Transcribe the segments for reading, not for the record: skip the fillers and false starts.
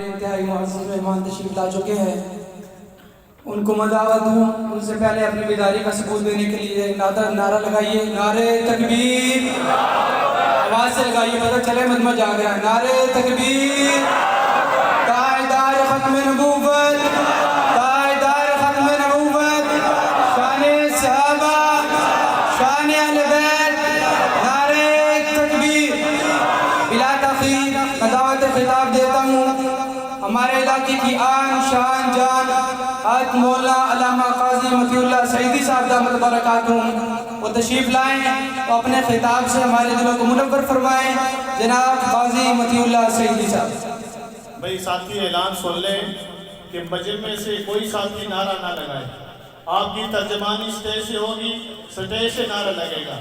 انتہائی معزز مہمان تشریف لا چکے ہیں، ان کو مدعوت دوں۔ ان سے پہلے اپنی بیداری کا ثبوت دینے کے لیے نعرہ لگائیے، نعرہ تکبیر، آواز سے لگائیے، پتہ چلے مجمع جا گیا۔ نعرہ تکبیر، تاجدار ختم نبوت، تاجدار ختم نبوت، شان صحابہ، شان اہل بیت، نعرہ تکبیر۔ بلا تاخیر میں دعوت خطاب دیتا ہوں ہمارے علاقے کی آن شان جان حضرت مولانا علامہ قاضی مطیع اللہ سعیدی صاحب دامت برکاتہم، وہ تشریف لائیں اور اپنے خطاب سے ہمارے دلوں کو منور فرمائیں۔ جناب قاضی مطیع اللہ سعیدی صاحب۔ بھئی ساتھی اعلان سن لیں کہ مجمع سے کوئی ساتھی نعرہ نہ لگائے۔ آپ کی ترجمانی سٹیج سے ہوگی، سٹیج سے نعرہ لگے گا۔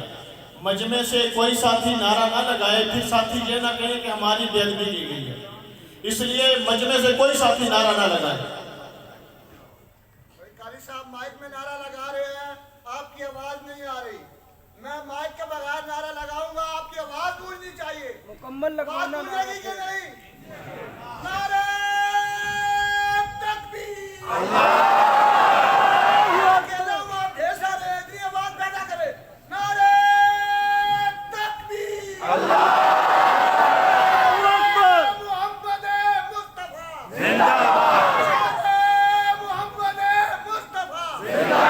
مجمع سے کوئی ساتھی نعرہ نہ لگائے، پھر ساتھی یہ نہ کہے کہ ہماری بے ادبی کی گئی ہے، اس لیے مجمع سے کوئی ساتھی نعرہ نہ لگائے۔ قاری صاحب مائک میں نعرہ لگا رہے ہیں، آپ کی آواز نہیں آ رہی۔ میں مائک کے بغیر نعرہ لگاؤں گا، آپ کی آواز گونجنی چاہیے، مکمل لگوانا ہے۔ بات گونجے گی کہ نہیں؟ نعرہ تکبیر، اللہ کے علاوہ ڈھیر سارے اتنی آواز پیدا کرے۔ نعرہ تکبیر، اللہ محمد مصطفیٰ زندہ باد، محمد مصطفیٰ زندہ باد،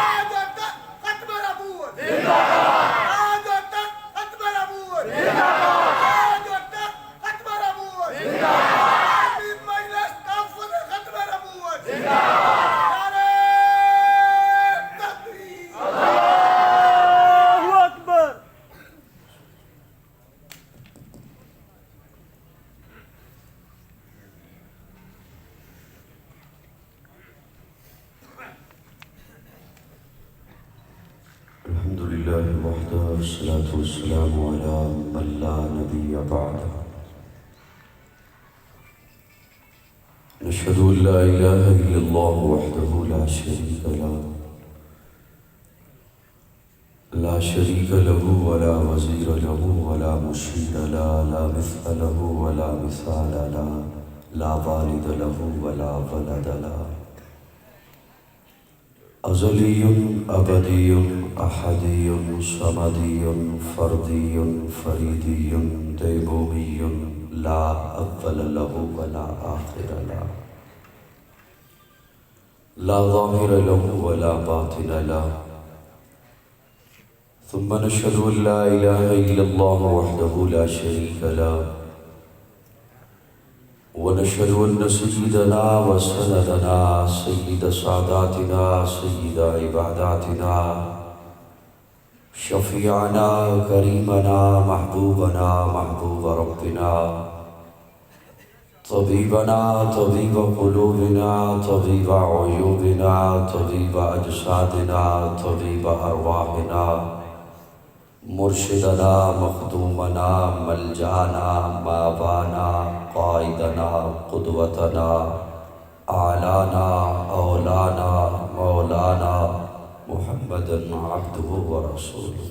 آج تک ختم نبوت زندہ باد، آج تک ختم نبوت زندہ باد، آج تک ختم نبوت زندہ باد، مجلس تحفظ ختم نبوت زندہ باد، نعرہ تکبیر، اللہ اکبر۔ الحمدللہ وحدہ والصلاة والسلام علی من لا نبی بعدہ، نشہد ان لا الہ الا اللہ وحدہ لا شریک له، لا شریک له ولا وزیر له ولا مشیر له، لا مثل له ولا مثال له، لا والد له ولا ولد له، ازلی ابدی احدی صمدی فردی فریدی دیبومی، لا اول له ولا آخر له، لا ظاہر له ولا باطن له، ثم نشهد ان لا اله الا الله وحده لا شريك له، ونشهد ان سيدنا وسندنا سيد ساداتنا سيد عباداتنا شفيعنا كريمنا محبوبنا محبوب ربنا طبيبنا طبيب قلوبنا طبيب عيوبنا طبيب أجسادنا طبيب أرواحنا مرشدنا مخدومنا ملجانا مابانا قائدنا قدوتنا اعلانا اولانا مولانا محمد عبده ورسوله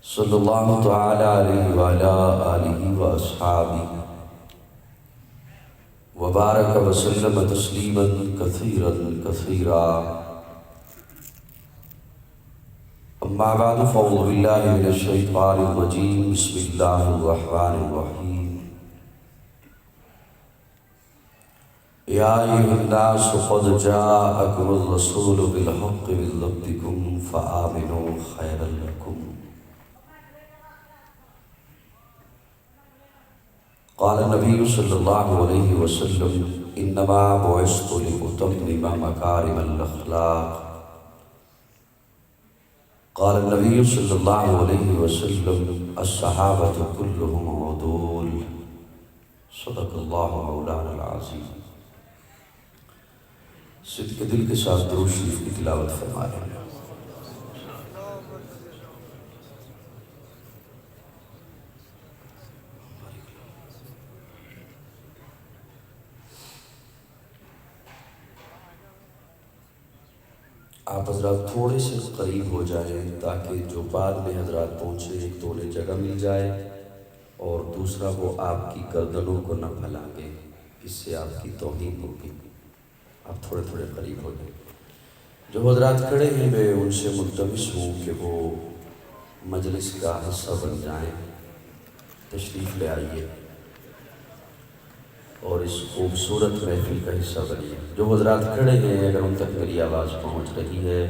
صلی اللہ تعالی علیہ وعلا آلہ واصحابہ وبارک وسلم تسلیما کثیرا کثیرا، اما بعد فاعوذ باللہ من الشیطان الرجیم، بسم اللہ الرحمن الرحیم۔ یا ایھا الناس قد جاءکم الرسول بالحق من ربکم فآمنوا خیرا لکم۔ قال النبی صلی اللہ علیہ وسلم انما بعثت لأتمم مکارم الاخلاق۔ قال النبی صلی اللہ علیہ وسلم الصحابة كلهم عدول، صدق اللہ مولانا العظیم۔ صدق دل کے ساتھ درود شریف کی تلاوت فرمائیں۔ آپ حضرات تھوڑے سے قریب ہو جائیں تاکہ جو بعد میں حضرات پہنچے ایک تھوڑے جگہ مل جائے اور دوسرا وہ آپ کی گردنوں کو نہ پھیلائیں گے، اس سے آپ کی توہین ہوگی۔ آپ تھوڑے تھوڑے قریب ہو جائیں۔ جو حضرات کھڑے ہیں میں ان سے ملتمس ہوں کہ وہ مجلس کا حصہ بن جائیں، تشریف لے آئیے اور اس خوبصورت محفل کا حصہ بنیے۔ جو حضرات کھڑے ہیں اگر ان تک میری آواز پہنچ رہی ہے،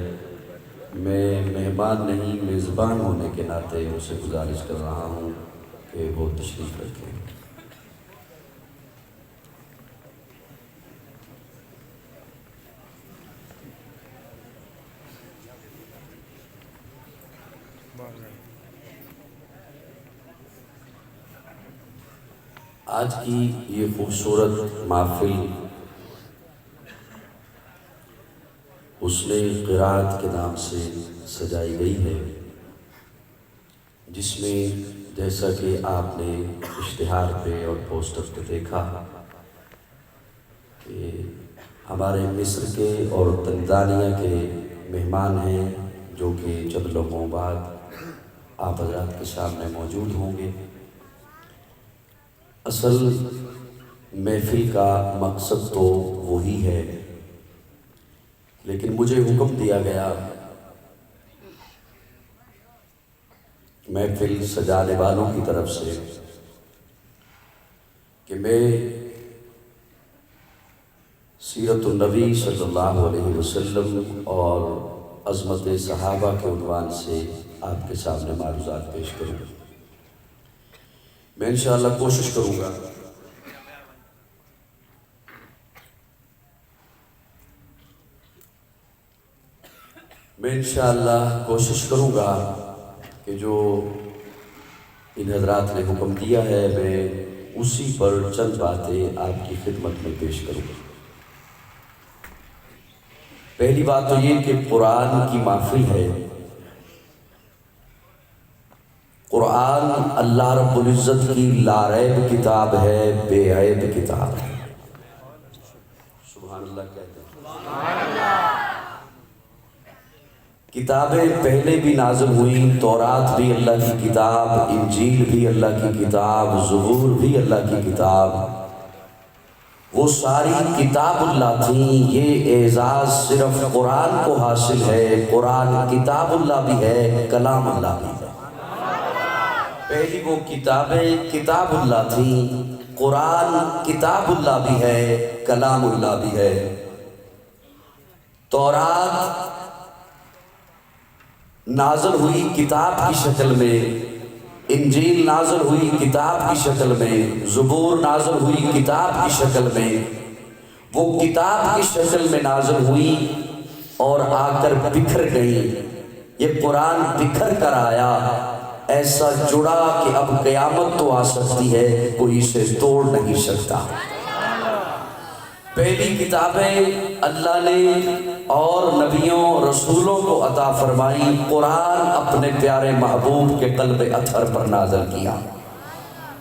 میں مہمان نہیں میزبان ہونے کے ناطے ان سے گزارش کر رہا ہوں کہ وہ تشریف رکھیں۔ آج کی یہ خوبصورت محفل حسن قرات کے نام سے سجائی گئی ہے، جس میں جیسا کہ آپ نے اشتہار پہ اور پوسٹر پہ دیکھا کہ ہمارے مصر کے اور تنزانیہ کے مہمان ہیں، جو کہ چند لمحوں بعد آپ حضرات کے سامنے موجود ہوں گے۔ اصل محفل کا مقصد تو وہی ہے، لیکن مجھے حکم دیا گیا محفل سجانے والوں کی طرف سے کہ میں سیرت النبی صلی اللہ علیہ وسلم اور عظمت صحابہ کے عنوان سے آپ کے سامنے معروضات پیش کروں۔ میں انشاءاللہ کوشش کروں گا کہ جو ان حضرات نے حکم دیا ہے میں اسی پر چند باتیں آپ کی خدمت میں پیش کروں گا۔ پہلی بات تو یہ کہ قرآن کی محفل ہے۔ قرآن اللہ رب العزت کی لاریب کتاب ہے، بے عیب کتاب ہے۔ سبحان اللہ کہتے ہیں۔ کتابیں پہلے بھی نازل ہوئیں، تورات بھی اللہ کی کتاب، انجیل بھی اللہ کی کتاب، زبور بھی اللہ کی کتاب، وہ ساری کتاب اللہ تھیں۔ یہ اعزاز صرف قرآن کو حاصل ہے۔ قرآن کتاب اللہ بھی ہے، کلام اللہ بھی ہے۔ پہلی وہ کتابیں کتاب اللہ تھیں، قرآن کتاب اللہ بھی ہے، کلام اللہ بھی ہے۔ تورات نازل ہوئی کتاب کی شکل میں، انجیل نازل ہوئی کتاب کی شکل میں، زبور نازل ہوئی کتاب کی شکل میں۔ وہ کتاب کی شکل میں نازل ہوئی اور آ کر بکھر گئی۔ یہ قرآن بکھر کر آیا، ایسا جڑا کہ اب قیامت تو آ سکتی ہے، کوئی اسے توڑ نہیں سکتا۔ پہلی کتابیں اللہ نے اور نبیوں رسولوں کو عطا فرمائی، قرآن اپنے پیارے محبوب کے قلب اطہر پر نازل کیا۔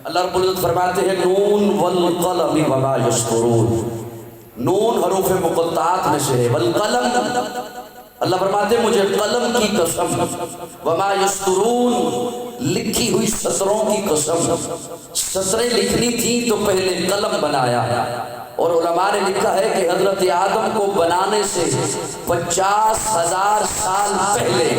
اللہ رب العزت فرماتے ہیں نون والقلم وما یسطرون، نون حروف مقطعات میں سے ہے، والقلم اللہ فرماتے ہیں مجھے قلم کی قسم، وما یسطرون لکھی ہوئی سطروں کی قسم۔ سطریں لکھنی تھیں تو پہلے قلم بنایا، اور علماء نے لکھا ہے کہ حضرت آدم کو بنانے سے 50,000 سال پہلے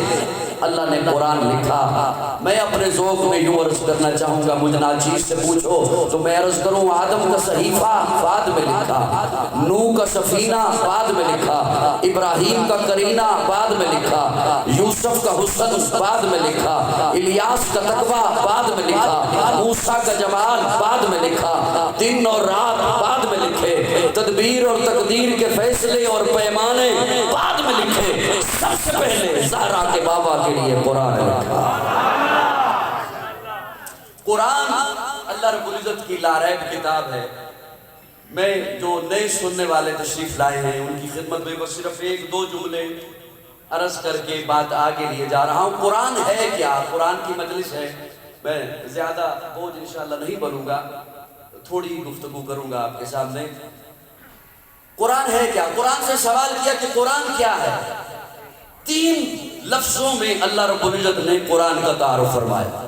اللہ نے قرآن لکھا۔ میں اپنے ذوق میں یوں عرض کرنا چاہوں گا، مجھ ناچیز سے پوچھو تو میں عرض کروں آدم کا صحیفہ بعد میں لکھا، نوح کا سفینہ بعد میں لکھا، ابراہیم کا قرینہ بعد میں لکھا، یوسف کا حسن بعد میں لکھا، الیاس کا تقویٰ بعد میں لکھا، موسیٰ کا جمال بعد میں لکھا، دن اور رات بعد میں لکھے، تدبیر اور تقدیر کے فیصلے اور پیمانے بعد میں لکھے۔ سب سے پہلے زہرا کے بابا کے لیے قرآن لکھا۔ قرآن اللہ رب العزت کی لاریب کتاب ہے۔ میں جو نئے سننے والے تشریف لائے ہیں ان کی خدمت میں بس صرف ایک دو جملے عرض کر کے بات آگے لیے جا رہا ہوں۔ قرآن ہے کیا؟ قرآن کی مجلس ہے، میں زیادہ بوجھ انشاءاللہ نہیں بنوں گا، تھوڑی گفتگو کروں گا آپ کے سامنے۔ قرآن ہے کیا؟ قرآن سے سوال کیا کہ قرآن کیا ہے؟ 3 لفظوں میں اللہ رب العزت نے قرآن کا تعارف فرمایا۔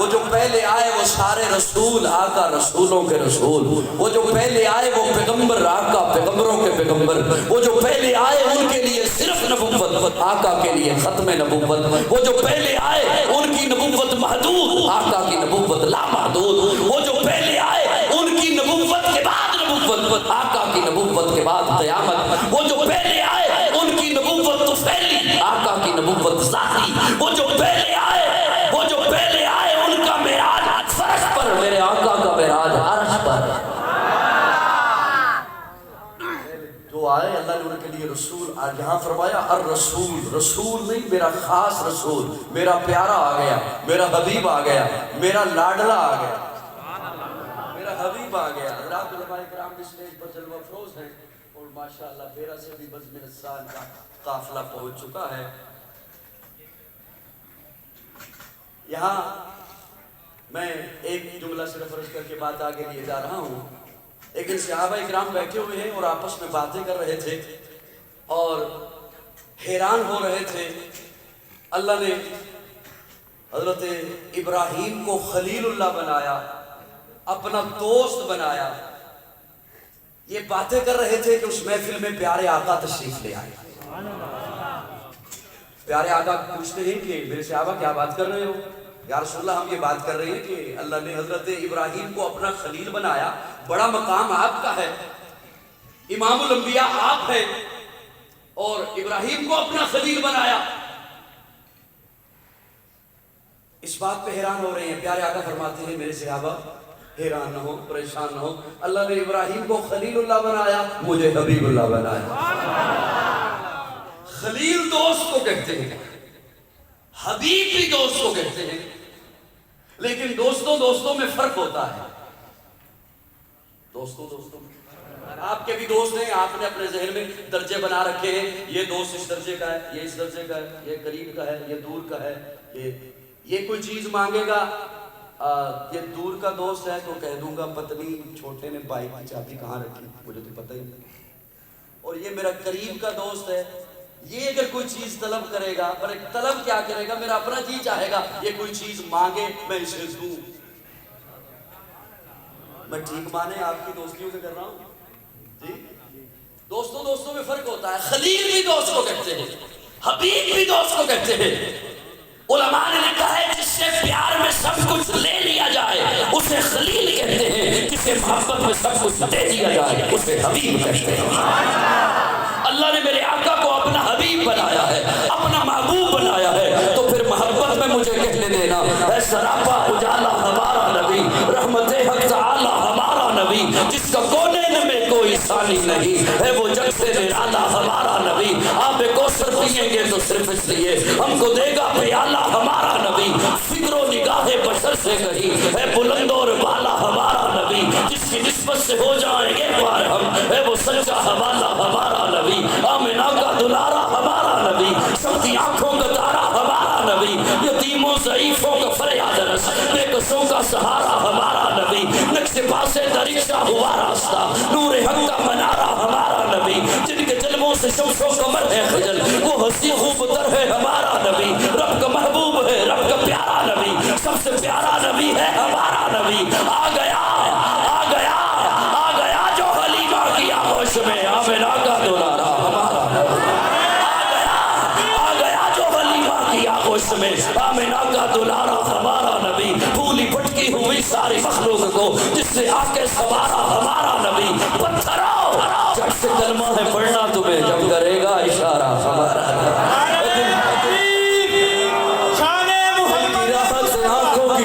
وہ جو پہلے آئے وہ سارے رسول آقا رسولوں کے رسول، وہ جو پہلے آئے وہ پیغمبر آقا پیغمبروں کے پیغمبر، وہ جو پہلے آئے ان کے لیے صرف نبوت، آقا کے لیے ختم نبوت، وہ جو پہلے آئے ان کی نبوت محدود، آقا کی نبوت لامحدود، وہ جو پہلے آئے ان کی نبوت کے بعد نبوت، آقا کی نبوت کے بعد قیامت، وہ جو پہلے آئے ان کی نبوت تو پھیلی، آقا کی نبوت ذاتی، وہ جو پہلے آئے ان کا معراج فرش پر، میرے آقا کا معراج عرش پر، جو آئے اللہ نے ان کے لیے رسول، یہاں فرمایا الرسول، رسول نہیں میرا خاص رسول، میرا پیارا آ گیا، میرا حبیب آ گیا، میرا لاڈلا آ گیا، میرا حبیب آ گیا۔ حضرات علماء کرام بھی اسٹیج پر جلوہ افروز ہیں اور ماشاءاللہ بیرہ سے بھی بزم نسان کا قافلہ پہنچ چکا ہے۔ یہاں میں ایک جملہ صرف عرض کر کے بات آگے لیے جا رہا ہوں۔ لیکن صحابہ اکرام بیٹھے ہوئے ہیں اور آپس میں باتیں کر رہے تھے اور حیران ہو رہے تھے۔ اللہ نے حضرت ابراہیم کو خلیل اللہ بنایا، اپنا دوست بنایا۔ یہ باتیں کر رہے تھے کہ اس محفل میں پیارے آقا تشریف لے آئے۔ پیارے آقا پوچھتے ہیں کہ میرے صحابہ کیا بات کر رہے ہو؟ یا رسول اللہ ہم یہ بات کر رہے ہیں کہ اللہ نے حضرت ابراہیم کو اپنا خلیل بنایا، بڑا مقام آپ کا ہے، امام الانبیاء آپ ہیں اور ابراہیم کو اپنا خلیل بنایا۔ اس بات پہ حیران ہو رہے ہیں۔ پیارے آقا فرماتے ہیں میرے صحابہ حیران نہ ہو، پریشان نہ ہو، اللہ نے ابراہیم کو خلیل اللہ بنایا، مجھے حبیب اللہ بنایا۔ خلیل دوست کو کہتے ہیں، حبیب بھی دوست کو کہتے ہیں، لیکن دوستوں میں فرق ہوتا ہے۔ دوستوں میں آپ کے بھی دوست ہیں، آپ نے اپنے ذہن میں درجے بنا رکھے ہیں، یہ دوست اس درجے کا ہے، یہ اس درجے کا ہے، یہ قریب کا ہے، یہ دور کا ہے، یہ کوئی چیز مانگے گا، یہ دور کا دوست ہے تو کہہ دوں گا پتنی چھوٹے نے بائک کی چابی کہاں رکھی، مجھے تو پتہ ہی نہیں۔ اور یہ میرا قریب کا دوست ہے، یہ اگر کوئی چیز طلب کرے گا، پر ایک طلب کیا کرے گا، میرا اپنا جی چاہے گا یہ کوئی چیز مانگے میں اسے دوں۔ میں ٹھیک مانے آپ کی دوستیوں سے کر رہا ہوں جی؟ دوستوں میں فرق ہوتا ہے۔ خلیل بھی دوست کو کہتے ہیں، حبیب بھی دوست کو کہتے ہیں۔ علماء نے لکھا ہے جس سے پیار میں سب کچھ لے لیا جائے اسے خلیل کہتے ہیں، جسے محبت میں سب کچھ دے دیا جائے اسے حبیب کہتے ہیں۔ اللہ نے میرے آقا کو اپنا حبیب بنایا ہے، اپنا محبوب بنایا ہے، تو پھر محبت میں مجھے کہنے دینا ہے سراپا اجالا ہمارا نبی، رحمت حق تعالی ہمارا نبی، جس کا کونے میں کوئی ثانی نہیں ہے، وہ جگ سے نرالا ہمارا نبی۔ آپ کوثر پیئیں گے تو صرف اس لیے ہم کو دے گا پیالہ ہمارا نبی، فکر و نگاہ بشر سے کہیں ہے بلند اور بالا ہمارا نبی، جس کی نسبت سے ہو جائیں گے بار ہم ہے وہ سچا حوالہ ہمارا نبی، آمنہ کا دلارا ہمارا نبی، سب کی آنکھوں کا تارا ہمارا نبی، یتیموں ضعیفوں کا فریاد رس، بے کسوں کا سہارا ہمارا نبی، نقش پاسے درشہ ہوا راستہ، نور حق کا منارہ ہمارا نبی، جن کے جلووں سے شمس و قمر ہے خجل، وہ ہنسی خوب تر ہے ہمارا نبی، رب کا محبوب ہے، رب کا پیارا نبی، سب سے پیارا نبی ہے ہمارا نبی۔ آ گیا جو حلیمہ کی آغوش میں، آمنہ کا دلارا ہمارا نبی، آ گیا جو حلیمہ کی آغوش میں، آمنہ کا دلارا ہمارا نبی، پھولی پھٹکی ہوئی ساری مخلوق کو جس سے آ کے سوارا ہمارا نبی، پتھرو جب سے کلمہ ہے پڑھنا تمہیں جب کرے گا اشارہ ہمارا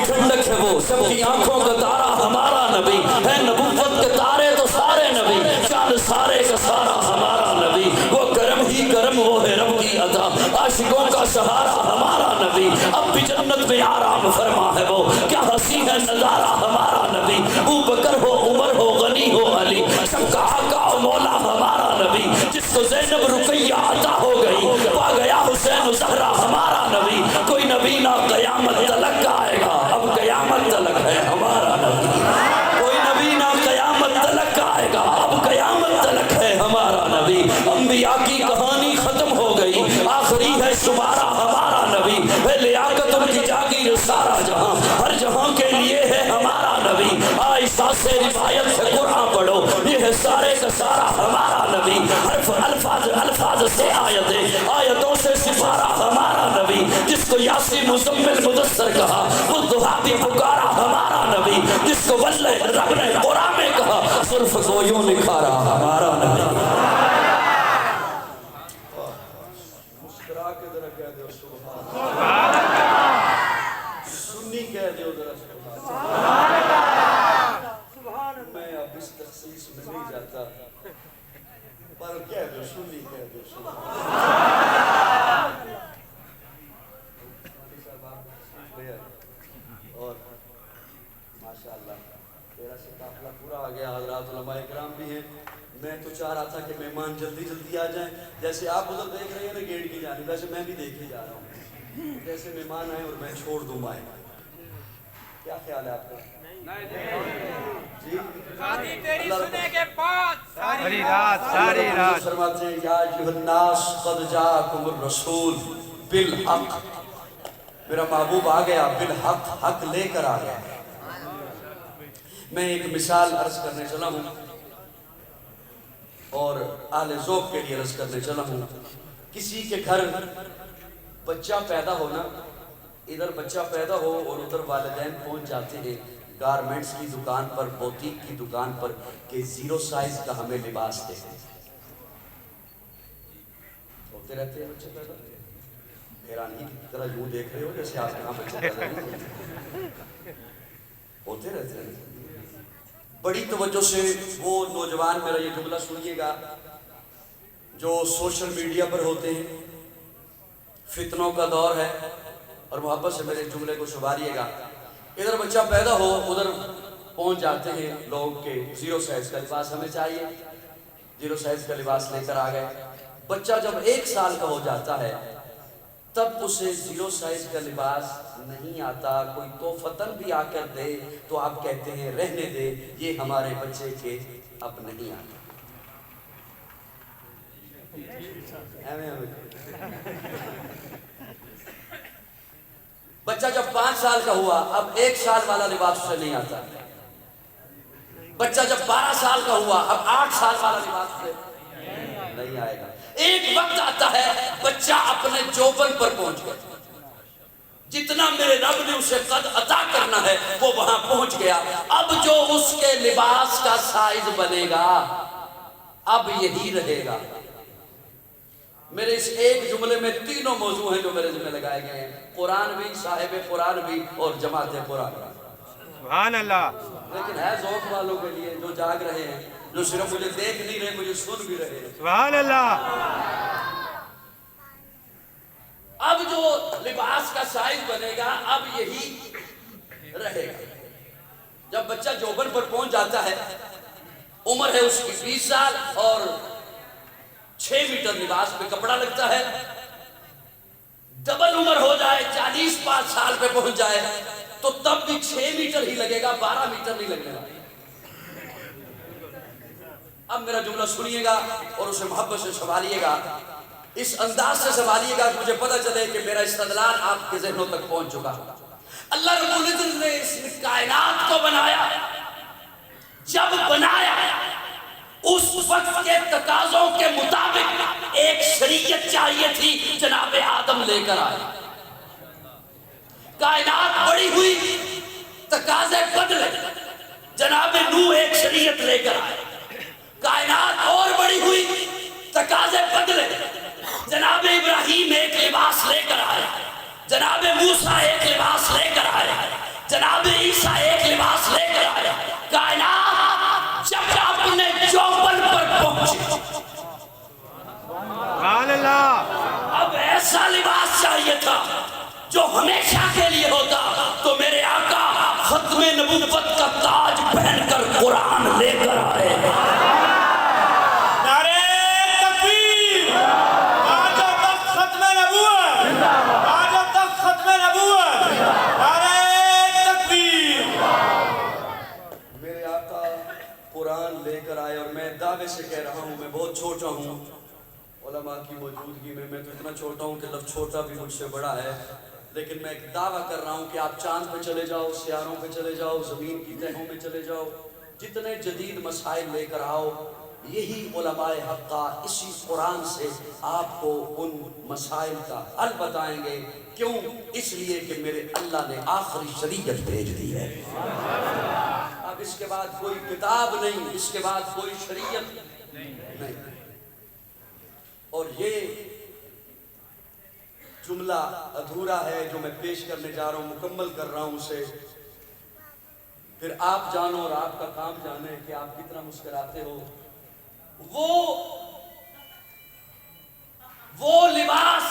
ٹھنڈک ہے، وہ سب کی آنکھوں کا تارا ہمارا نبی ہے، نبوت کے تارے تو سارے نبی، چاند سارے کا سارا ہمارا نبی، وہ کرم ہی کرم وہ ہے رب کی عطا، عاشقوں کا سہارا ہمارا نبی، اب بھی جنت میں آرام فرما ہے وہ، کیا ہنسی ہے نظارہ ہمارا نبی، ابو بکر ہو عمر ہو غنی ہو علی، سب کا آقا و مولا ہمارا نبی، جس کو زینب رقیہ عطا ہو گئی، پا گیا حسین و زہرا ہمارا نبی، کوئی نبی نہ قیامت تلک آئے گا، اب قیامت تلک ہے ہمارا نبی، کوئی نبی نہ قیامت تلک آئے گا، اب قیامت تلک ہے ہمارا نبی، انبیاء کی کہانی ختم ہو گئی، آخری ہے شمارہ ہمارا نبی، ہے لیاقت ان کی جاگیر سارا جہاں، ہر جہاں حدیثات سے روایت سے قرآن پڑھو، یہ ہے سارے کا سارا ہمارا نبی، الفاظ سے آیتیں، آیتوں سے سپارہ ہمارا نبی، جس کو یاسین مزمل مدثر کہا، والضحیٰ بھی پکارا ہمارا نبی، جس کو واللہ رب نے قرآن میں کہا، زلف کو یوں نکھارا ہمارا نبی۔ مسکرا کے ذرا کہہ دو سبحان اللہ، سنی کہہ دو ذرا سبحان اللہ۔ میں اب اس تخصیص میں نہیں جاتا، پر کہہ دو سنی کہہ دو سبحان اللہ۔ اور ماشاءاللہ تیرا سے قافلہ پورا آ گیا، حضرات علماء اکرام بھی ہیں۔ میں تو چاہ رہا تھا کہ مہمان جلدی جلدی آ جائیں، جیسے آپ ادھر دیکھ رہے ہیں نا گیٹ کی جانب، ویسے میں بھی دیکھے جا رہا ہوں، جیسے مہمان آئے اور میں چھوڑ دوں مائے۔ کیا خیال ہے آپ کا؟ جی شادی تیری سنے کے بعد ساری رات فرماتے ہیں یا ایھا الناس قد جاءکم الرسول بالحق، میرا محبوب آ گیا بالحق، حق لے کر آ گیا۔ میں ایک مثال عرض کرنے چلا ہوں اور اہل ذوق کے لیے عرض کرنے چلا ہوں۔ کسی کے گھر بچہ پیدا ہونا، ادھر بچہ پیدا ہو اور ادھر والدین پہنچ جاتے ہیں گارمنٹس کی دکان پر، بوتیک کی دکان پر کہ 0 سائز کا ہمیں لباس دے دیں۔ ہوتے رہتے ہیں بچے پیدا، حیرانی کی طرح یوں دیکھ رہے ہو جیسے آپ کہاں بچہ پیدا نہیں ہوتے رہتے ہیں۔ بڑی توجہ سے وہ نوجوان، میرا یہ جملہ سنیے گا، جو سوشل میڈیا پر ہوتے ہیں، فتنوں کا دور ہے، اور محبت سے میرے جملے کو سنبھالیے گا۔ ادھر بچہ پیدا ہو، ادھر پہنچ جاتے ہیں لوگ کہ 0 سائز کا لباس ہمیں چاہیے، 0 سائز کا لباس لے کر آ گئے۔ بچہ جب 1 سال کا ہو جاتا ہے تب اسے 0 سائز کا لباس نہیں آتا، کوئی توفتاً بھی آ کر دے تو آپ کہتے ہیں رہنے دے، یہ ہمارے بچے کے اب نہیں آتا۔ بچہ جب 5 سال کا ہوا، اب 1 سال والا لباس اسے نہیں آتا۔ بچہ جب 12 سال کا ہوا، اب 8 سال والا لباس اسے نہیں آئے گا۔ ایک وقت آتا ہے بچہ اپنے جوبن پر پہنچ گیا، جتنا میرے رب نے اسے قد عطا کرنا ہے وہ وہاں پہنچ گیا۔ اب جو اس کے لباس کا سائز بنے گا اب یہی رہے گا۔ میرے اس ایک جملے میں 3 موضوع ہیں جو میرے ذمہ لگائے گئے ہیں، قرآن بھی، صاحب قرآن بھی، اور جماعت قرآن بھی۔ سبحان اللہ۔ لیکن ہے ذوق والوں کے لیے جو جاگ رہے ہیں، جو صرف مجھے دیکھ نہیں رہے، مجھے سن بھی رہے ہیں۔ سبحان اللہ۔ اب جو لباس کا سائز بنے گا اب یہی رہے گا۔ جب بچہ جوبن پر پہنچ جاتا ہے، عمر ہے اس کی 20 سال اور 6 میٹر لباس پہ کپڑا لگتا ہے، ڈبل عمر ہو جائے 40-5 سال پہ پہنچ جائے تو تب بھی 6 میٹر ہی لگے گا، 12 میٹر نہیں لگنے گا۔ اب میرا جملہ سنیے گا اور اسے محبت سے سنبھالیے گا، اس انداز سے سنبھالیے گا کہ مجھے پتہ چلے کہ میرا استدلال آپ کے ذہنوں تک پہنچ چکا۔ اللہ رب العزت نے اس کائنات کو بنایا، جب بنایا اس وقت کے تقاضوں کے مطابق ایک شریعت چاہیے تھی، جناب آدم لے کر آئے۔ کائنات بڑی ہوئی، تقاضے بدلے، جناب نوح ایک شریعت لے کر آئے۔ کائنات اور بڑی ہوئی، تقاضے بدلے، جناب ابراہیم ایک لباس لے کر آئے، جناب موسیٰ ایک لباس لے کر آئے، جناب عیسیٰ ایک لباس لے کر آئے۔ کائنات جب اپنے جوبن پر پہنچی، سبحان اللہ۔ اب ایسا لباس چاہیے تھا جو ہمیشہ کے لیے ہوتا، تو میرے آقا ختم نبوت کا تاج پہن کر قرآن لے کر آئے۔ نعرہ تکبیر، آج تک ختم نبوت، آج تک ختم نبوت، نعرہ تکبیر۔ میرے آقا قرآن لے کر آئے، اور میں دعوے سے کہہ رہا ہوں، میں بہت چھوٹا ہوں، علماء کی موجودگی میں تو اتنا چھوٹا ہوں کہ لفظ چھوٹا بھی مجھ سے بڑا ہے، لیکن میں ایک دعویٰ کر رہا ہوں کہ آپ چاند پہ چلے جاؤ، سیاروں پہ چلے جاؤ، زمین کی تہوں میں چلے جاؤ، جتنے جدید مسائل لے کر آؤ، یہی علماء حق کا اسی قرآن سے آپ کو ان مسائل کا حل بتائیں گے۔ کیوں؟ اس لیے کہ میرے اللہ نے آخری شریعت بھیج دی ہے۔ اب اس کے بعد کوئی کتاب نہیں، اس کے بعد کوئی شریعت نہیں۔ اور یہ جملہ ادھورا ہے جو میں پیش کرنے جا رہا ہوں، مکمل کر رہا ہوں اسے، پھر آپ جانو اور آپ کا کام جانے کہ آپ کتنا مسکراتے ہو۔ وہ لباس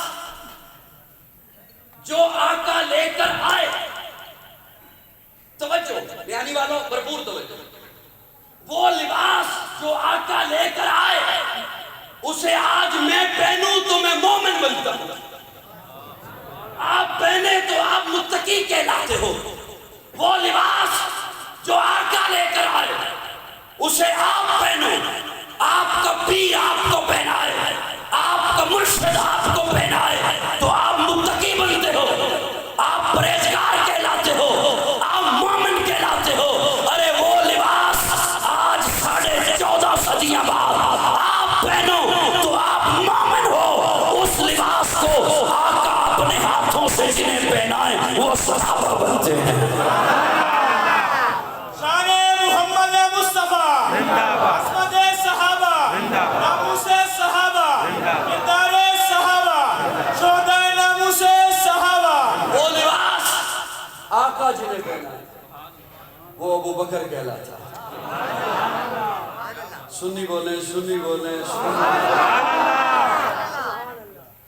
جو آقا لے کر آئے، توجہ بیانی والوں بھرپور توجہ، وہ لباس جو آقا لے کر آئے اسے آج میں پہنوں تو میں مومن بنتا ہوں، آپ پہنے تو آپ متقی کہلاتے ہو۔ وہ لباس جو آقا لے کر آئے اسے آپ پہنو، آپ کا پیر آپ کو پہنائے، آپ کا مرشد آپ کو پہنائے تو آپ متقی بنتے ہو، آپ پرہیزگار کہلاتے ہو، آپ مومن کہلاتے ہو۔ ارے وہ لباس آج 14.5 صدیاں بعد آپ پہنو تو آپ مومن ہو۔ اس لباس کو آقا اپنے ہاتھوں سے جنہیں پہنائے وہ صحابہ بنتے ہیں۔ شان محمد مصطفیٰ، عصمت صحابہ، ناموس صحابہ، کردار صحابہ، شہدائے ناموس صحابہ۔ وہ لباس آقا جنہیں پہنائے وہ ابو بکر کہلاتا ہے۔ سنی بولیں، سنی بولیں،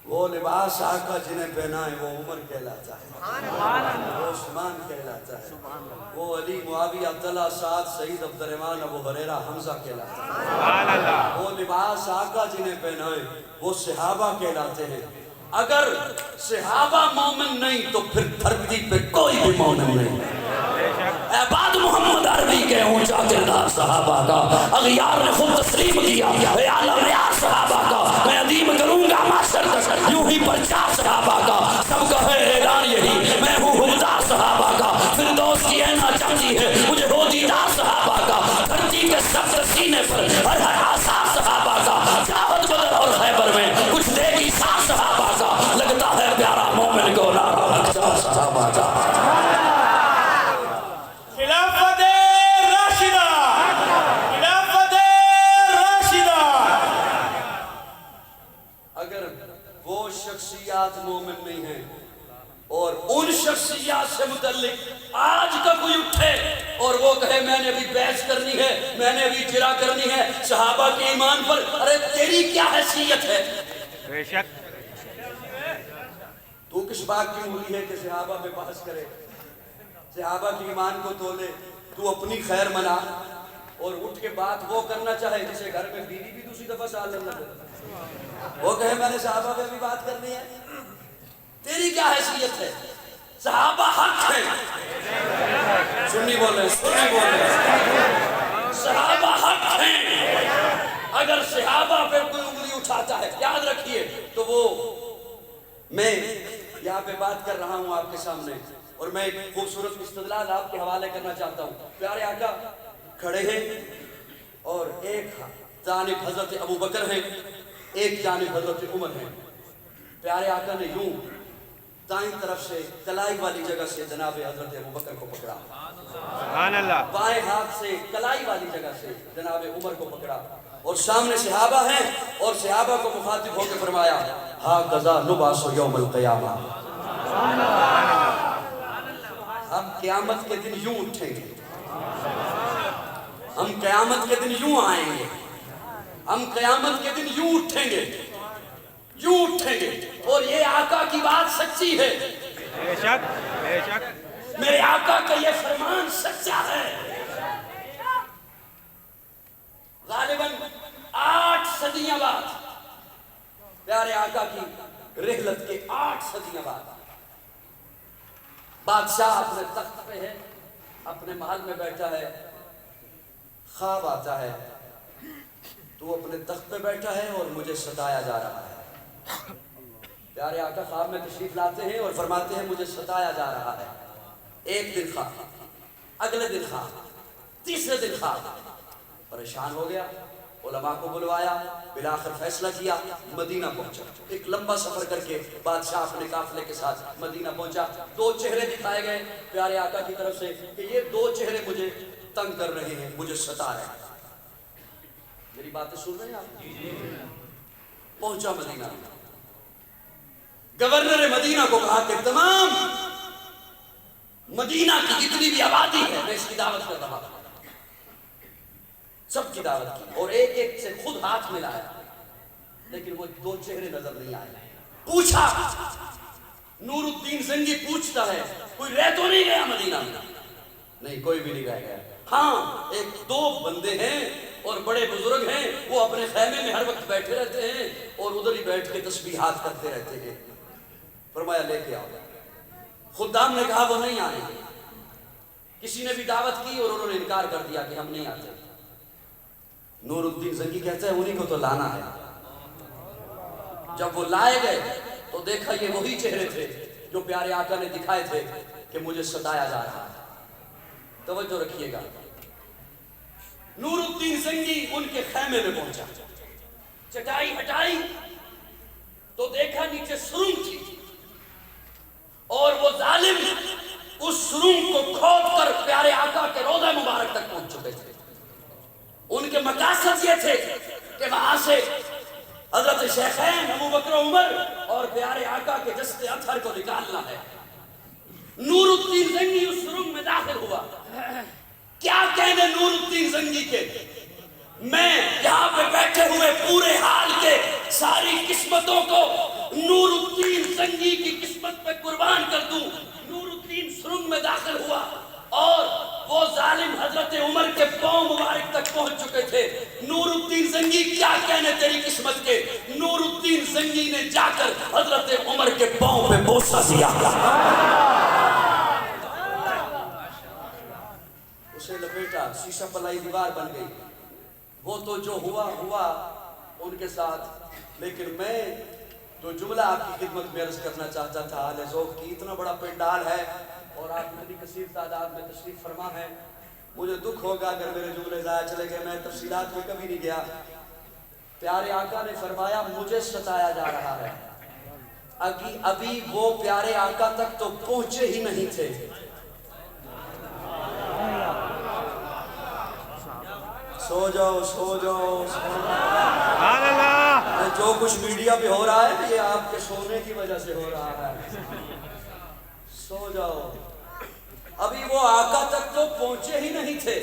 وہ لباس آقا جنہیں پہنائے وہ عمر کہلاتا ہے، وہ عثمان کہلاتا ہے، وہ علی، معاویہ، طلحہ، سعد، سعید، عبد الرحمن، ابو ہریرہ، حمزہ کہلاتا ہے۔ وہ لباس آقا جنہیں پہنائے وہ صحابہ کہلاتے ہیں۔ اگر صحابہ مومن نہیں تو پھر دھرتی پہ کوئی بھی مومن نہیں۔ اے بعد محمد عربی کے اونچا کردار صحابہ کا، اغیار نے خود تسلیم کیا، اے عالم یار صحابہ کا، میں عظیم کروں گا معاشر تک یوں ہی پرچار صحابہ کا، سب کا ہے اعلان یہی میں ہوں حکمدار صحابہ کا، فردوس کی اینا چاہتی ہے مجھے ہو دیدار صحابہ کا، دھرتی کے سخت سینے پر ہر ہر آثار صحابہ کا، جاوت بدر اور خیبر میں کچھ دے گی سار صحابہ کا، لگتا ہے پیارا مومن کو نارا لگتا صحابہ کا۔ خلافت راشدہ، خلافت راشدہ۔ اگر وہ شخصیات مومن نہیں ہیں اور ان شخصیات سے متعلق آج کا کوئی اٹھے اور وہ کہے میں نے ابھی بحث کرنی ہے، میں نے ابھی جرا کرنی ہے صحابہ کے ایمان پر، ارے تیری کیا حیثیت ہے؟ بے شک تو کس بات کی مولی ہے کہ صحابہ پہ بحث کرے، صحابہ کی ایمان کو تولے، تو اپنی خیر منا اور اٹھ کے بات وہ کرنا چاہے جسے گھر میں بیوی بھی دوسری دفعہ سال لگنا دے، وہ کہے میں نے صحابہ پہ بھی بات کرنی ہے، تیری کیا حیثیت ہے؟ صحابہ حق ہیں، سنی بولیں، سنی بولیں، صحابہ حق ہیں۔ اگر صحابہ پہ کوئی انگلی اٹھاتا ہے یاد رکھیے تو وہ، میں یہاں پہ بات کر رہا ہوں آپ کے سامنے اور میں ایک خوبصورت استدلال آپ کے حوالے کرنا چاہتا ہوں۔ پیارے آقا کھڑے ہیں اور ایک جانب حضرت ابو بکر ہیں، ایک جانب حضرت عمر ہیں۔ پیارے آقا نے یوں دائیں طرف سے کلائی والی جگہ سے جناب حضرت ابو بکر کو پکڑا، سبحان اللہ، بائیں ہاتھ سے کلائی والی جگہ سے جناب عمر کو پکڑا، اور سامنے صحابہ ہیں اور صحابہ کو مخاطب ہو کے فرمایا ہا قضا نباس یوم القیامہ، ہم قیامت کے دن یوں اٹھیں گے، ہم قیامت کے دن یوں آئیں گے، ہم قیامت کے دن یوں اٹھیں گے، یوں اٹھیں گے، اور یہ آقا کی بات سچی ہے، بے شک بے شک، میرے آقا کا یہ فرمان سچا ہے۔ غالباً 8 صدیاں بعد، پیارے آقا کی رحلت کے 8 صدیاں بعد، بادشاہ اپنے تخت پہ ہے، اپنے محل میں بیٹھا ہے، خواب آتا ہے، تو اپنے تخت پہ بیٹھا ہے اور مجھے ستایا جا رہا ہے، پیارے آقا خواب میں تشریف لاتے ہیں اور فرماتے ہیں مجھے ستایا جا رہا ہے. ایک دن خواب، اگلے دن خواب، تیسرے دن خواب. پریشان ہو گیا، علماء کو بلوایا، بالآخر فیصلہ کیا، مدینہ پہنچا. ایک لمبا سفر کر کے بادشاہ اپنے قافلے کے ساتھ مدینہ پہنچا. 2 چہرے دکھائے گئے پیارے آقا کی طرف سے کہ یہ 2 چہرے مجھے تنگ کر رہے ہیں، مجھے ستا رہے ہیں. میری باتیں سن رہے ہیں آپ؟ پہنچا مدینہ. گورنر مدینہ کو کہا کہ تمام مدینہ کی جتنی بھی آبادی ہے میں اس کی دعوت کر رہا ہوں. سب کی دعوت کی اور ایک ایک سے خود ہاتھ ملایا، لیکن وہ 2 چہرے نظر نہیں آئے. پوچھا، نور الدین زنگی پوچھتا ہے کوئی رہ تو نہیں گیا مدینہ میں؟ نہیں، کوئی بھی نہیں رہ گیا. ہاں، 1-2 بندے ہیں اور بڑے بزرگ ہیں، وہ اپنے خیمے میں ہر وقت بیٹھے رہتے ہیں اور ادھر ہی بیٹھ کے تسبیحات کرتے رہتے ہیں. فرمایا لے کے آؤ. خدام نے کہا وہ نہیں آئیں گے. کسی نے بھی دعوت کی اور انہوں نے انکار کر دیا کہ ہم نہیں آتے. نور الدین زنگی کہتا ہے انہی کو تو لانا ہے. جب وہ لائے گئے تو دیکھا یہ وہی چہرے تھے جو پیارے آقا نے دکھائے تھے کہ مجھے ستایا جا رہا ہے. توجہ رکھیے گا. نور الدین زنگی ان کے خیمے میں پہنچا، چٹائی ہٹائی تو دیکھا نیچے سرنگ تھی اور وہ ظالم اس سرنگ کو کھود کر پیارے آقا کے روضہ مبارک تک پہنچ چکے تھے. ان کے مقاصد یہ تھے کہ وہاں سے حضرت شیخین ابو بکر و عمر اور پیارے آقا کے جسد اطہر کو نکالنا ہے. نور الدین زنگی اس سرنگ میں داخل ہوا. کیا کہنے نور الدین زنگی کے، میں یہاں پہ بیٹھے ہوئے پورے حال کے ساری قسمتوں کو نور الدین زنگی کی قسمت پہ قربان کر دوں. نور الدین سرنگ میں داخل ہوا اور وہ ظالم حضرت عمر کے پاؤں مبارک تک پہنچ چکے تھے. نور الدین زنگی کیا کہنے تیری قسمت کے. نور الدین زنگی نے جا کر حضرت عمر کے پاؤں پہ بوسہ دیا. اسے لپیٹا، شیشہ پلائی دیوار بن گئی. وہ تو جو ہوا ہوا ان کے ساتھ، لیکن میں جو جملہ آپ کی خدمت میں عرض کرنا چاہتا تھا آل ذوق کی، اتنا بڑا پنڈال ہے اور آپ اتنی کثیر تعداد میں تشریف فرما ہے. مجھے دکھ ہوگا اگر میرے جملے ضائع چلے گئے. میں تفصیلات میں کبھی نہیں گیا. پیارے آقا نے فرمایا مجھے ستایا جا رہا ہے. ابھی وہ پیارے آقا تک تو پہنچے ہی نہیں تھے. سو جاؤ سو جاؤ سبحان اللہ. جو کچھ میڈیا پہ ہو رہا ہے یہ آپ کے سونے کی وجہ سے ہو رہا ہے. سو جاؤ. ابھی وہ آقا تک تو پہنچے ہی نہیں تھے،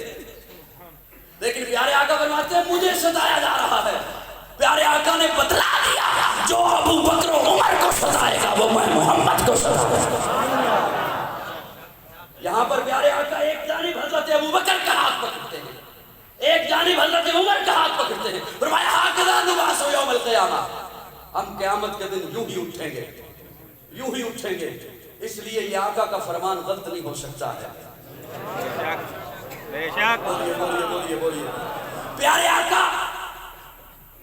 لیکن پیارے آقا فرماتے ہیں مجھے ستایا جا رہا ہے. پیارے آقا نے بتلا دیا جو ابو بکر و عمر کو ستائے گا وہ میں محمد کو ستائے گا. یہاں پر پیارے آقا ایک جانب حضرت ابو بکر کا ہاتھ پکڑتے ہیں، ایک جانب حضرت عمر کا ہاتھ پکڑتے ہیں. فرمایا ہاکذا نبعث یوم القیامہ، ہم قیامت کے دن یوں ہی اٹھیں گے، یوں ہی اٹھیں گے. اس لیے یہ آقا کا فرمان غلط نہیں ہو سکتا ہے. بے شک بولیے بولیے بولیے بولیے. پیارے آقا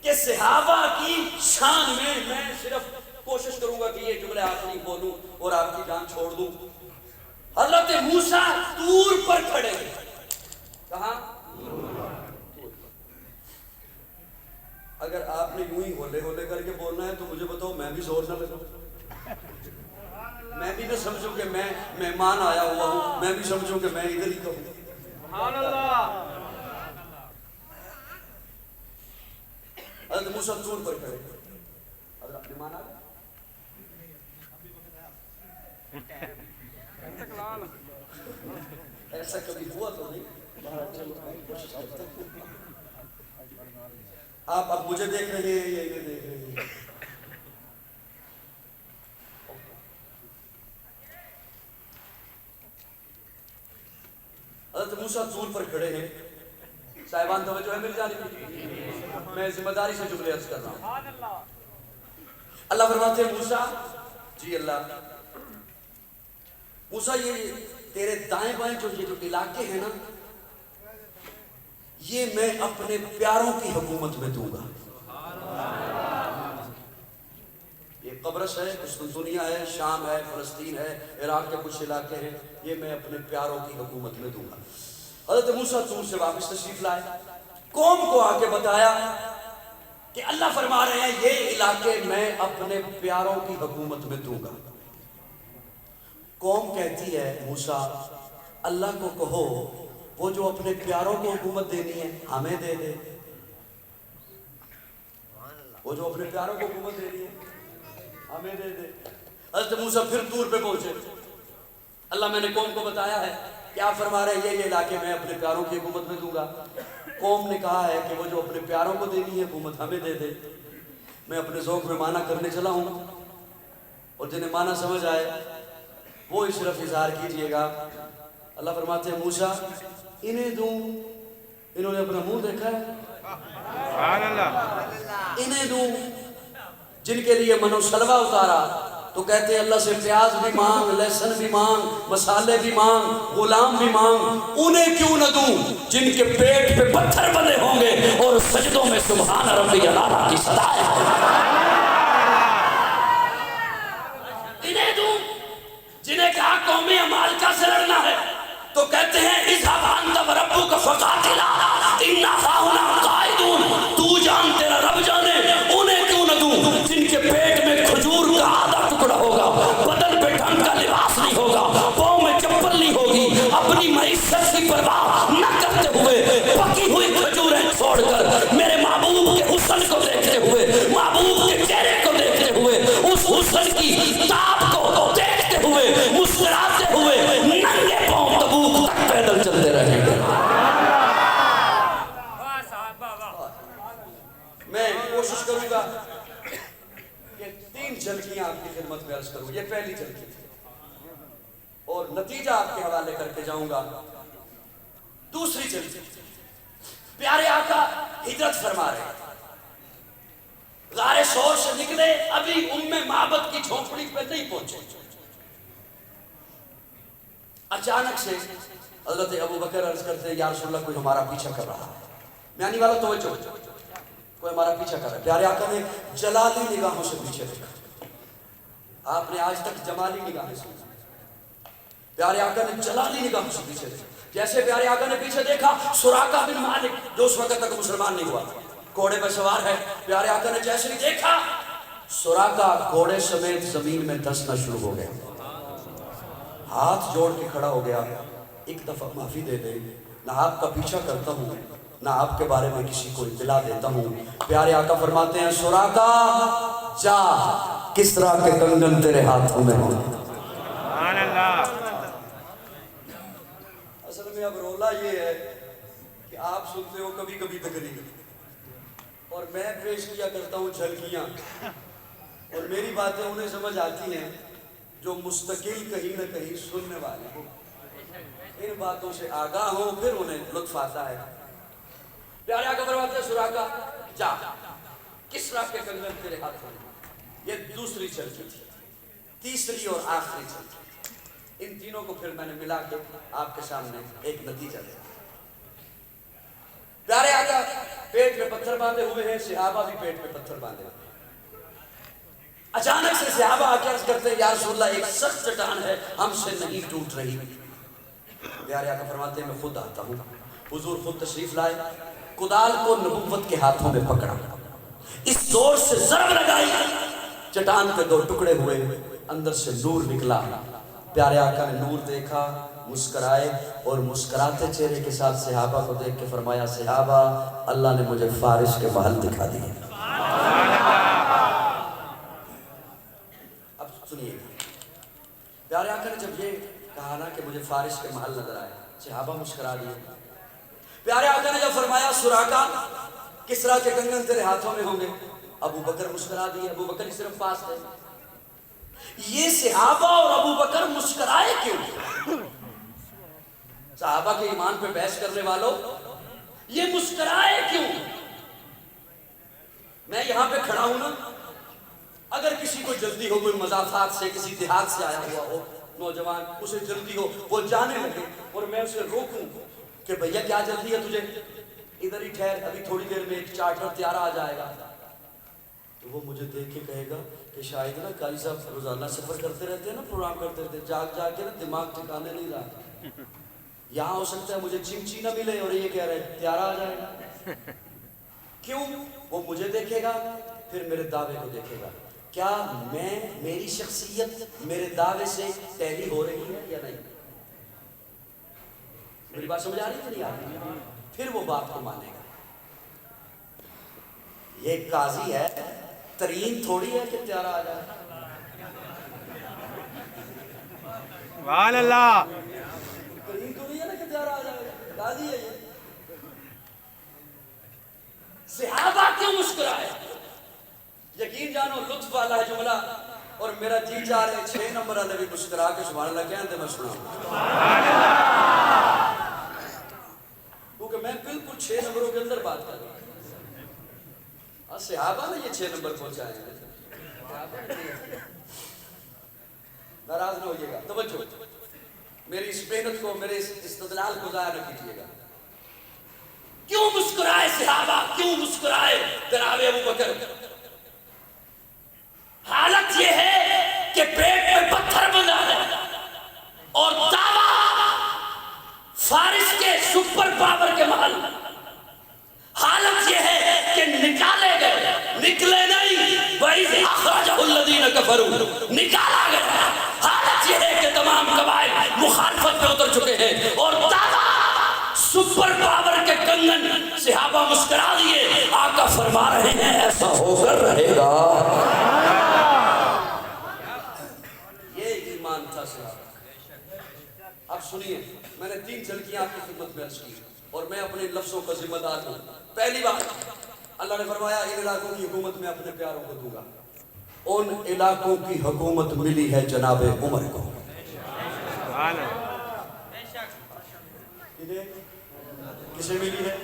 کہ صحابہ کی شان میں صرف کوشش کروں گا کہ یہ جملے آخری بولوں اور آپ کی جان چھوڑ دوں. حضرت موسیٰ طور پر کھڑے ہیں. کہاں؟ اگر آپ نے یوں ہی ہولے ہولے کر کے بولنا ہے تو مجھے بتاؤ میں بھی زور نہ لگاؤں، میں بھی نہ سمجھوں کہ میں مہمان آیا ہوا ہوں، میں بھی سمجھوں کہ میں ادھر ہی کہوں. سبحان اللہ. حضرت موسیٰ طور پر کھڑے. حضرت مہمان آ گئے. ایسا کبھی ہوا تو نہیں. آپ اب مجھے دیکھ رہے ہیں یا یہ دیکھ رہے ہیں؟ حضرت موسیٰ طور پر کھڑے ہیں. صاحبان توجہ ہے میری جانب؟ میں ذمہ داری سے جملے عرض کر رہا ہوں. اللہ فرماتے ہیں موسیٰ، جی اللہ، موسیٰ یہ تیرے دائیں بائیں جو علاقے ہیں نا یہ میں اپنے پیاروں کی حکومت میں دوں گا. یہ قبرص ہے، قسطنطنیہ ہے، شام ہے، فلسطین ہے، عراق کے کچھ علاقے ہیں، یہ میں اپنے پیاروں کی حکومت میں دوں گا۔ حضرت موسیٰ طور سے واپس تشریف لائے، قوم کو آ کے بتایا کہ اللہ فرما رہے ہیں یہ علاقے میں اپنے پیاروں کی حکومت میں دوں گا۔ قوم کہتی ہے موسیٰ اللہ کو کہو وہ جو اپنے پیاروں کو حکومت دینی ہے ہمیں دے دے، وہ جو اپنے پیاروں کو حکومت دینی ہے ہمیں دے دے۔ حضرت موسیٰ پھر دور پہ پہنچے، اللہ میں نے قوم کو بتایا ہے کیا فرما رہے ہیں یہ علاقے میں اپنے پیاروں کی حکومت میں دوں گا۔ قوم نے کہا ہے کہ وہ جو اپنے پیاروں کو دینی ہے حکومت ہمیں دے دے۔ میں اپنے ذوق میں معنی کرنے چلا ہوں، اور جنہیں معنی سمجھ آئے وہ صرف اظہار کیجئے گا۔ اللہ فرماتے ہیں موسیٰ انہیں دوں، انہوں نے اپنا منہ دیکھا ہے، سبحان اللہ، انہیں دوں جن کے لیے منو سلوہ اتارا تو کہتے ہیں اللہ سے پیاز بھی مانگ، لہسن بھی مانگ، مسالے بھی مانگ، غلام بھی مانگ، انہیں کیوں نہ دوں جن کے پیٹ پہ پتھر بندے ہوں گے اور سجدوں میں سبحان ربی الاعلیٰ کی صدا ہے۔ انہیں دوں جنہیں کہا قومی عمالقہ سے لڑنا ہے تو کہتے ہیں اذهب انت وربک فقاتلا انا هاہنا قاعدون، تو جان تیرا رب جانے۔ انہیں کیوں نہ دوں جن کے پیٹ میں کھجور کا آدھا ٹکڑا ہوگا، بدن پہ ڈھنگ کا لباس نہیں ہوگا، پاؤں میں چپل نہیں ہوگی، اپنی معیشت کی پرواہ نہ کرتے ہوئے پکی ہوئی کھجوریں چھوڑ کر میرے محبوب کے حسن کو دیکھتے ہوئے، محبوب کے چہرے کو دیکھتے ہوئے، اس حسن کی تاب کو دیکھتے ہوئے، مسکراتے ہوئے ننگے پاؤں تبوک تک پیدل چلتے رہیں گے۔ میں کوشش کروں گا کہ 3 جھلکیاں آپ کی خدمت میں عرض کروں۔ یہ پہلی جھلکی تھی اور نتیجہ آپ کے حوالے کر کے جاؤں گا۔ دوسری جھلکی، پیارے آقا ہجرت فرما رہے ہیں، غار ثور سے نکلے، ابھی معبد کی جھونپڑی پہ نہیں پہنچے، اچانک سے حضرت ابو بکر عرض کرتے ہیں یا رسول اللہ کوئی ہمارا پیچھا کر رہا ہے۔ میانی والا توجہ، کوئی ہمارا پیچھا کر رہا ہے۔ پیارے آقا نے جلالی نگاہوں سے پیچھے دیکھا، آپ نے آج تک جمالی نگاہیں سے، پیارے آقا نے جلالی نگاہوں سے پیچھے دیکھا۔ جیسے پیارے آقا نے پیچھے دیکھا، سراقہ بن مالک جو اس وقت تک مسلمان نہیں ہوا، گھوڑے پر سوار ہے، پیارے آقا نے جیسے ہی دیکھا سراقہ گھوڑے سمیت زمین میں دھسنا شروع ہو گیا، ہاتھ جوڑ کے کھڑا ہو گیا، ایک دفعہ معافی دے دے، نہ آپ کا پیچھا کرتا ہوں نہ آپ کے بارے میں کسی کو اطلاع دیتا ہوں۔ پیارے آقا فرماتے ہیں سراقہ جا، کسریٰ کے کنگن تیرے ہاتھوں میں ہوں۔ سبحان اللہ۔ اصل میں اب رولا یہ ہے کہ آپ سنتے ہو کبھی کبھی تقریر اور میں پیش کیا کرتا ہوں جھلکیاں، اور میری باتیں انہیں سمجھ آتی ہیں جو مستقل کہیں نہ کہیں سننے والے ہوں، ان باتوں سے آگاہ ہوں، پھر انہیں لطف آتا ہے۔ پیارے آقا فرماتے ہیں سراقہ جا، کسریٰ کے کنگن تیرے ہاتھوں میں۔ یہ دوسری جھلکی تھی۔ تیسری اور آخری جھلکی، ان تینوں کو پھر میں نے ملا کے آپ کے سامنے ایک نتیجہ دیا۔ پیارے آقا پیٹ میں پتھر باندھے ہوئے ہیں، صحابہ بھی پیٹ میں پتھر باندھے ہوئے ہیں۔ اچانک سے صحابہ آ کے عرض کرتے ہیں یا رسول اللہ ایک سخت چٹان ہے، ہم سے نہیں ٹوٹ رہی۔ پیارے آقا فرماتے ہیں میں خود آتا ہوں۔ حضور خود تشریف لائے، کدال کو نبوت کے ہاتھوں میں پکڑا، اس زور سے ضرب لگائی، چٹان کے 2 ٹکڑے ہوئے، اندر سے نور نکلا۔ پیارے آقا نے نور دیکھا، مسکرائے، اور مسکراتے چہرے کے ساتھ صحابہ کو دیکھ کے فرمایا صحابہ اللہ نے مجھے فارس کے محل دکھا دیے۔ اب سنیے، پیارے آقا نے جب یہ کہا نا کہ مجھے فارس کے محل نظر آئے، صحابہ مسکرا دیے۔ پیارے آقا نے جب فرمایا سراقہ کسریٰ کے کنگن تیرے ہاتھوں میں ہوں گے، ابو بکر مسکرا دیے۔ ابو بکر ہی صرف پاس تھے۔ یہ صحابہ اور ابو بکر مسکرائے کیوں؟ صحابہ کے ایمان پہ بحث کرنے والوں، یہ مسکرائے کیوں؟ میں یہاں پہ کھڑا ہوں نا، اگر کسی کو جلدی ہو، کوئی مضافات سے کسی دیہات سے آیا ہوا ہو نوجوان، اسے جلدی ہو، وہ جانے لگے اور میں اسے روکوں کہ بھیا کیا جلدی ہے تجھے، ادھر ہی ٹھہر، ابھی تھوڑی دیر میں ایک چارٹر طیارہ آ جائے گا، تو وہ مجھے دیکھ کے کہے گا کہ شاید نا قاری صاحب روزانہ سفر کرتے رہتے ہیں نا، پروگرام کرتے رہتے ہیں، جاگ جاگ کے نا دماغ ٹھکانے نہیں رہا، یہاں ہو سکتا ہے مجھے چمچی نہ ملے اور یہ کہہ رہے ہیں تیارہ آ جائے گا. کیوں؟ وہ مجھے دیکھے گا پھر میرے دعوے کو دیکھے گا، کیا میری شخصیت میرے دعوے سے ٹیلی ہو رہی ہے یا نہیں؟ میری بات سمجھ آ رہی ہے نہیں آ رہی؟ پھر وہ بات کو مانے گا. یہ قاضی ہے، ترین تھوڑی ہے کہ تیارہ آ جائے. سبحان اللہ. ترین تھوڑی ہے نا کہ تیارہ آ جائے، قاضی ہے یہ. صحابہ کیوں مسکرائے؟ یقین جانو لطف والا ہے جملہ، اور میرا جی چاہ رہے 6 نمبر والے بھی مسکرا کے سبحان اللہ کہتے میں سنا، کیونکہ میں بالکل 6 نمبروں کے اندر بات کر رہا ہوں. صحابہ نے یہ 6 نمبر پہنچائے ہیں. ناراض نہ ہوئیے گا، توجہ، میری اس محنت کو، میرے اس استدلال کو ضائع نہ کیجیے گا. کیوں مسکرائے صحابہ، کیوں مسکرائے جناب ابوبکر؟ حالت یہ ہے کہ پیٹ میں پتھر بنا ہے اور دعویٰ فارس کے سپر پاور کے محل. حالت یہ ہے کہ نکالے گئے، نکلے نہیں، وَإِذْ أَخْرَجَهُ الَّذِينَ كَفَرُوا، نکالا گیا. حالت یہ ہے کہ تمام قبائل مخالفت پہ اتر چکے ہیں اور دعویٰ سپر پاور کے کنگن. صحابہ مسکرا دیے، آقا فرما رہے ہیں ایسا ہو کر رہے گا. یہ ایمان تھا صحابہ. اب سنیے، میں نے 3 جھلکیاں آپ کی خدمت میں عرض کی اور میں اپنے لفظوں کا ذمہ دار ہوں. پہلی بات، اللہ نے فرمایا ان علاقوں کی حکومت میں اپنے پیاروں کو دوں گا. ان علاقوں کی حکومت ملی ہے جناب عمر کو. کسے ملی ہے؟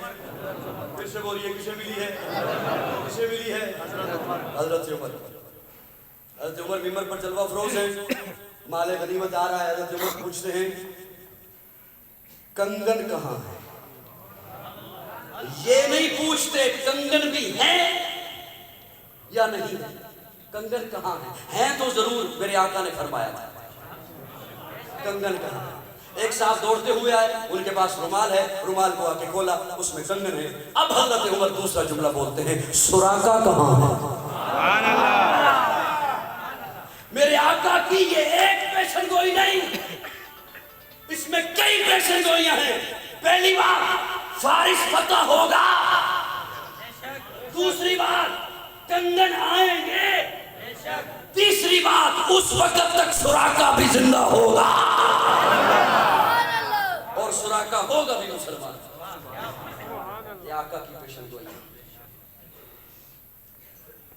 پھر سے بولیے، کسے ملی ہے؟ کسے ملی ہے؟ حضرت عمر. حضرت عمر ممبر پر جلوہ افروز ہیں، مال غنیمت آ رہا ہے. حضرت عمر پوچھتے ہیں کنگن کہاں ہے؟ یہ نہیں پوچھتے کنگن بھی ہیں یا نہیں ہے، کنگن کہاں ہیں تو ضرور میرے آقا نے فرمایا تھا کنگن کہاں ہے. ایک صاحب دوڑتے ہوئے آئے، ان کے پاس رومال ہے، رومال کو آ کے کھولا، اس میں کنگن ہے. اب حضرت عمر دوسرا جملہ بولتے ہیں سراقہ کہاں ہے؟ سبحان اللہ. میرے آقا کی یہ ایک پیشن گوئی نہیں، اس میں کئی پیشن گوئیاں ہیں. پہلی بات فارس فتح ہوگا، دوسری بات کنگن آئیں گے، تیسری بات اس وقت تک سراقہ بھی زندہ ہوگا اور سراقہ ہوگا بھی مسلمان. یہ آقا کی پیشن گوئی ہے.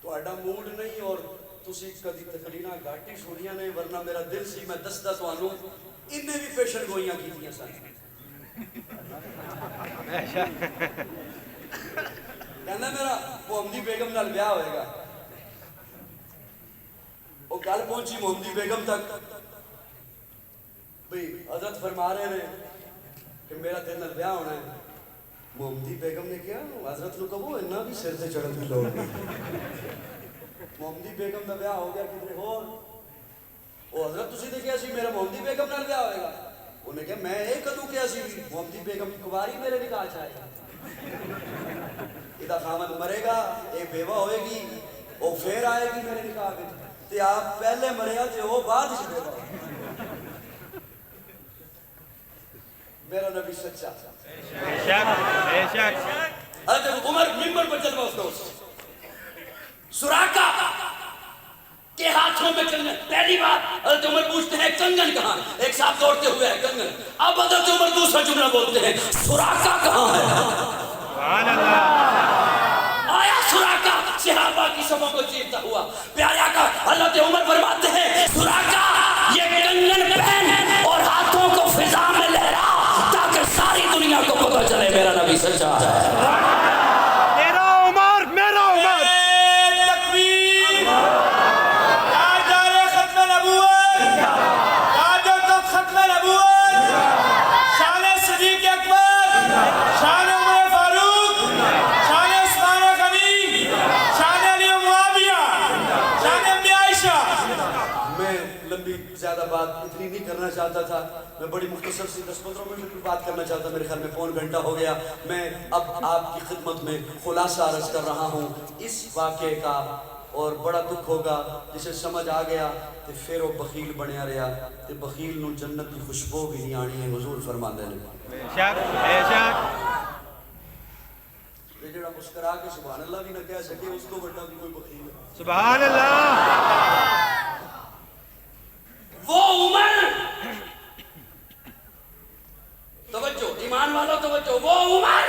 تو ایڈا موڈ نہیں اور تسی کدی تقریرا گھاٹی سنیاں نے، ورنہ میرا دل سی میں دستا توانوں انہیں بھی پیشن گوئیاں کیتیاں سن. کہنا میرا محمدی بیگم نال بیاہ ہوئے گا. وہ گل پہنچی محمدی بیگم تک، بھئی حضرت فرما رہے ہیں کہ میرا تیرے نال بیاہ ہونا ہے. محمدی بیگم نے کیا حضرت نو کہو انہاں بھی سر سے چڑھن دی لوڑ نہیں. محمدی بیگم دا بیاہ ہو گیا کدھر ہور. وہ حضرت تسی تے کیا سی میرا محمدی بیگم نال بیاہ ہوئے گا. انہیں کہا میں ایک کدو کیا سی محمدی بیگم کباری میرے نکاح چاہے گا. ادھا خامن مرے گا، ایک بیوہ ہوئے گی، وہ پھر آئے گی میرے نکاح میں. تے آپ پہلے مرے گا تے وہ بعد سے بیوہ. میرا نبی سچا. بے شک بے شک. حضرت عمر ممبر پر جلوہ افروز، سراقہ کے ہاتھوں میں کنگن. پہلی بات حضرت عمر پوچھتے ہیں کنگن کہاں ہے؟ ایک صاحب دوڑتے ہوئے ہے کنگن. اب حضرت عمر دوسرا جملہ بولتے ہیں سراقہ کہاں ہے؟ سبحان اللہ. آیا سراقہ صحابہ کی سبوں کو چیرتا ہوا. پیارے آقا حضرت عمر فرماتے ہیں سراقہ یہ کنگن پہن اور ہاتھوں کو فضا میں لہرا تاکہ ساری دنیا کو پتہ چلے میرا نبی سچا ہے. میرا عمر، میرا عمر. شان عمر فاروق، شان عثمان غنی، شان علی معاویہ. چاہتا تھا. میں بڑی مختصر سی 10-15 منٹ میں بات کرنا چاہتا. میرے خیال میں پون گھنٹہ ہو گیا. میں اب آپ کی خدمت میں خلاصہ عرض کر رہا ہوں اس واقعے کا, اور بڑا دکھ ہوگا جسے سمجھ آ گیا تے پھر وہ بخیل بنیا رہا تے بخیل نو جنت کی خوشبو بھی نہیں آنی ہے. حضور فرماندے نے بے شک یہ جڑا مسکرا کے سبحان اللہ بھی نہ کہہ سکے اس کو بڑا بھی کوئی بخیل ہے. سبحان اللہ. وہ عمر, توجہ ایمان والو توجہ, وہ عمر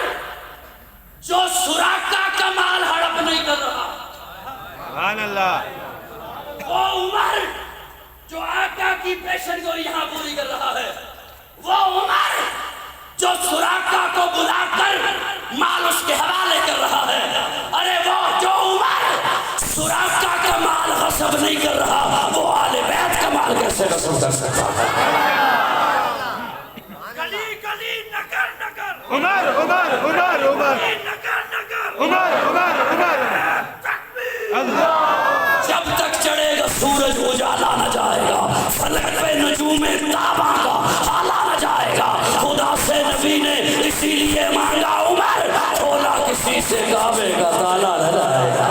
جو سراقہ کا مال ہڑپ نہیں کر رہا, سبحان اللہ. وہ عمر جو آقا کی پیشن کو یہاں پوری کر رہا ہے, وہ عمر جو سراقہ کو بلا کر مال اس کے حوالے کر رہا ہے, ارے وہ جو عمر سراقہ کا مال غصب نہیں کر رہا, وہ آل بیت کا مال کیسے غصب کر سکتا ہے؟ گلی گلی نگر نگر عمر عمر عمر عمر نگر نگر عمر عمر عمر اللہ. جب تک چڑھے گا سورج اجالا نہ جائے گا, فلک پہ نجوم تاباں کا حالا نہ جائے گا. خدا سے نبی نے اسی لیے مانگا عمر, کھولا کسی سے کعبے کا تالا نہ جائے گا,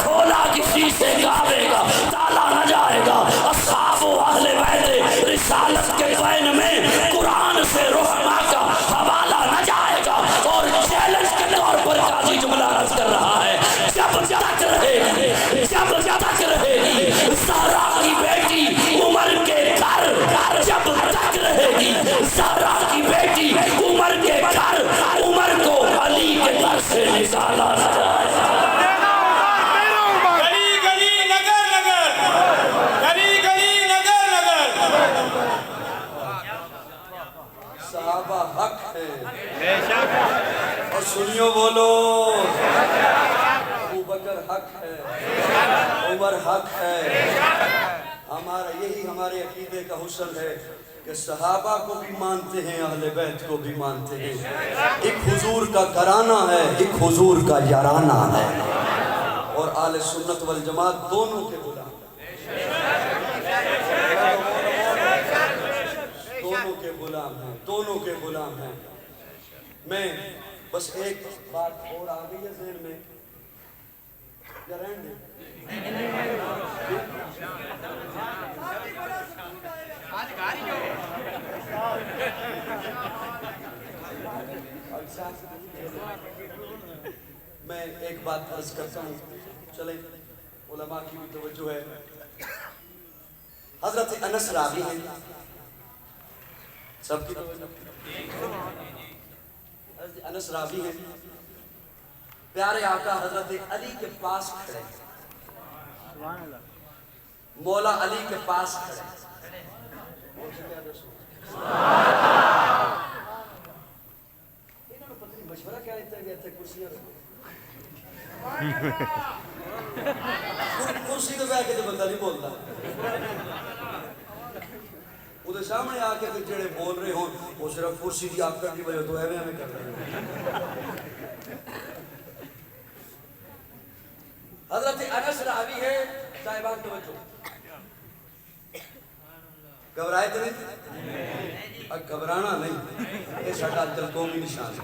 کھولا کسی سے کعبے کا تالا نہ جائے گا. اصحاب و اہل بیت رسالت کے بین میں قرآن سے رحمہ کا حوالہ نہ جائے گا. اور چیلنج کے طور پر قاضی جملہ عرض کر رہا ہے, جب تک رہے گی, جب تک رہے گی زہرا کی بیٹی عمر کے گھر, جب تک رہے گی زہرا کی بیٹی عمر کے گھر, عمر کو علی کے گھر سے نکالا نہ جائے. گلی گلی نگر نگر, گلی گلی نگر نگر. صحابہ حق ہے, بے شک اور سنیو بولو, ابو بکر حق ہے, عمر حق ہے. ہمارا یہی ہمارے عقیدے کا حسن ہے کہ صحابہ کو بھی مانتے ہیں, اہل بیت کو بھی مانتے ہیں. ایک حضور کا گھرانہ ہے, ایک حضور کا یارانہ ہے, اور اہل سنت والجماعت دونوں کے غلام ہیں, دونوں کے غلام ہیں, دونوں کے غلام ہیں. میں بس ایک بات اور آ گئی ہے ذہن میں, یا رہن دیں. میں ایک بات عرض کرتا ہوں, چلیں علماء کی بھی توجہ ہے. حضرت انس راوی ہیں, سب کی توجہ. حضرت انس راوی ہیں, پیارے آقا حضرت علی کے پاس کھڑے, مولا علی کے پاس کھڑے. مشورہ کیا لیتے گئے تھے, کرسیاں کرسی تو بیٹھ کے تو بندہ نہیں بولتا, وہ سامنے آ کے جڑے بول رہے ہوں وہ صرف کرسی کی آپ کی وجہ تو ایویں ہمیں کر رہے ہیں. حضرت انس راوی ہے, صاحبان توجہ, گھبرائے تو نہیں, گھبرانا نہیں, یہ ساڈا دل قومی نشان ہے.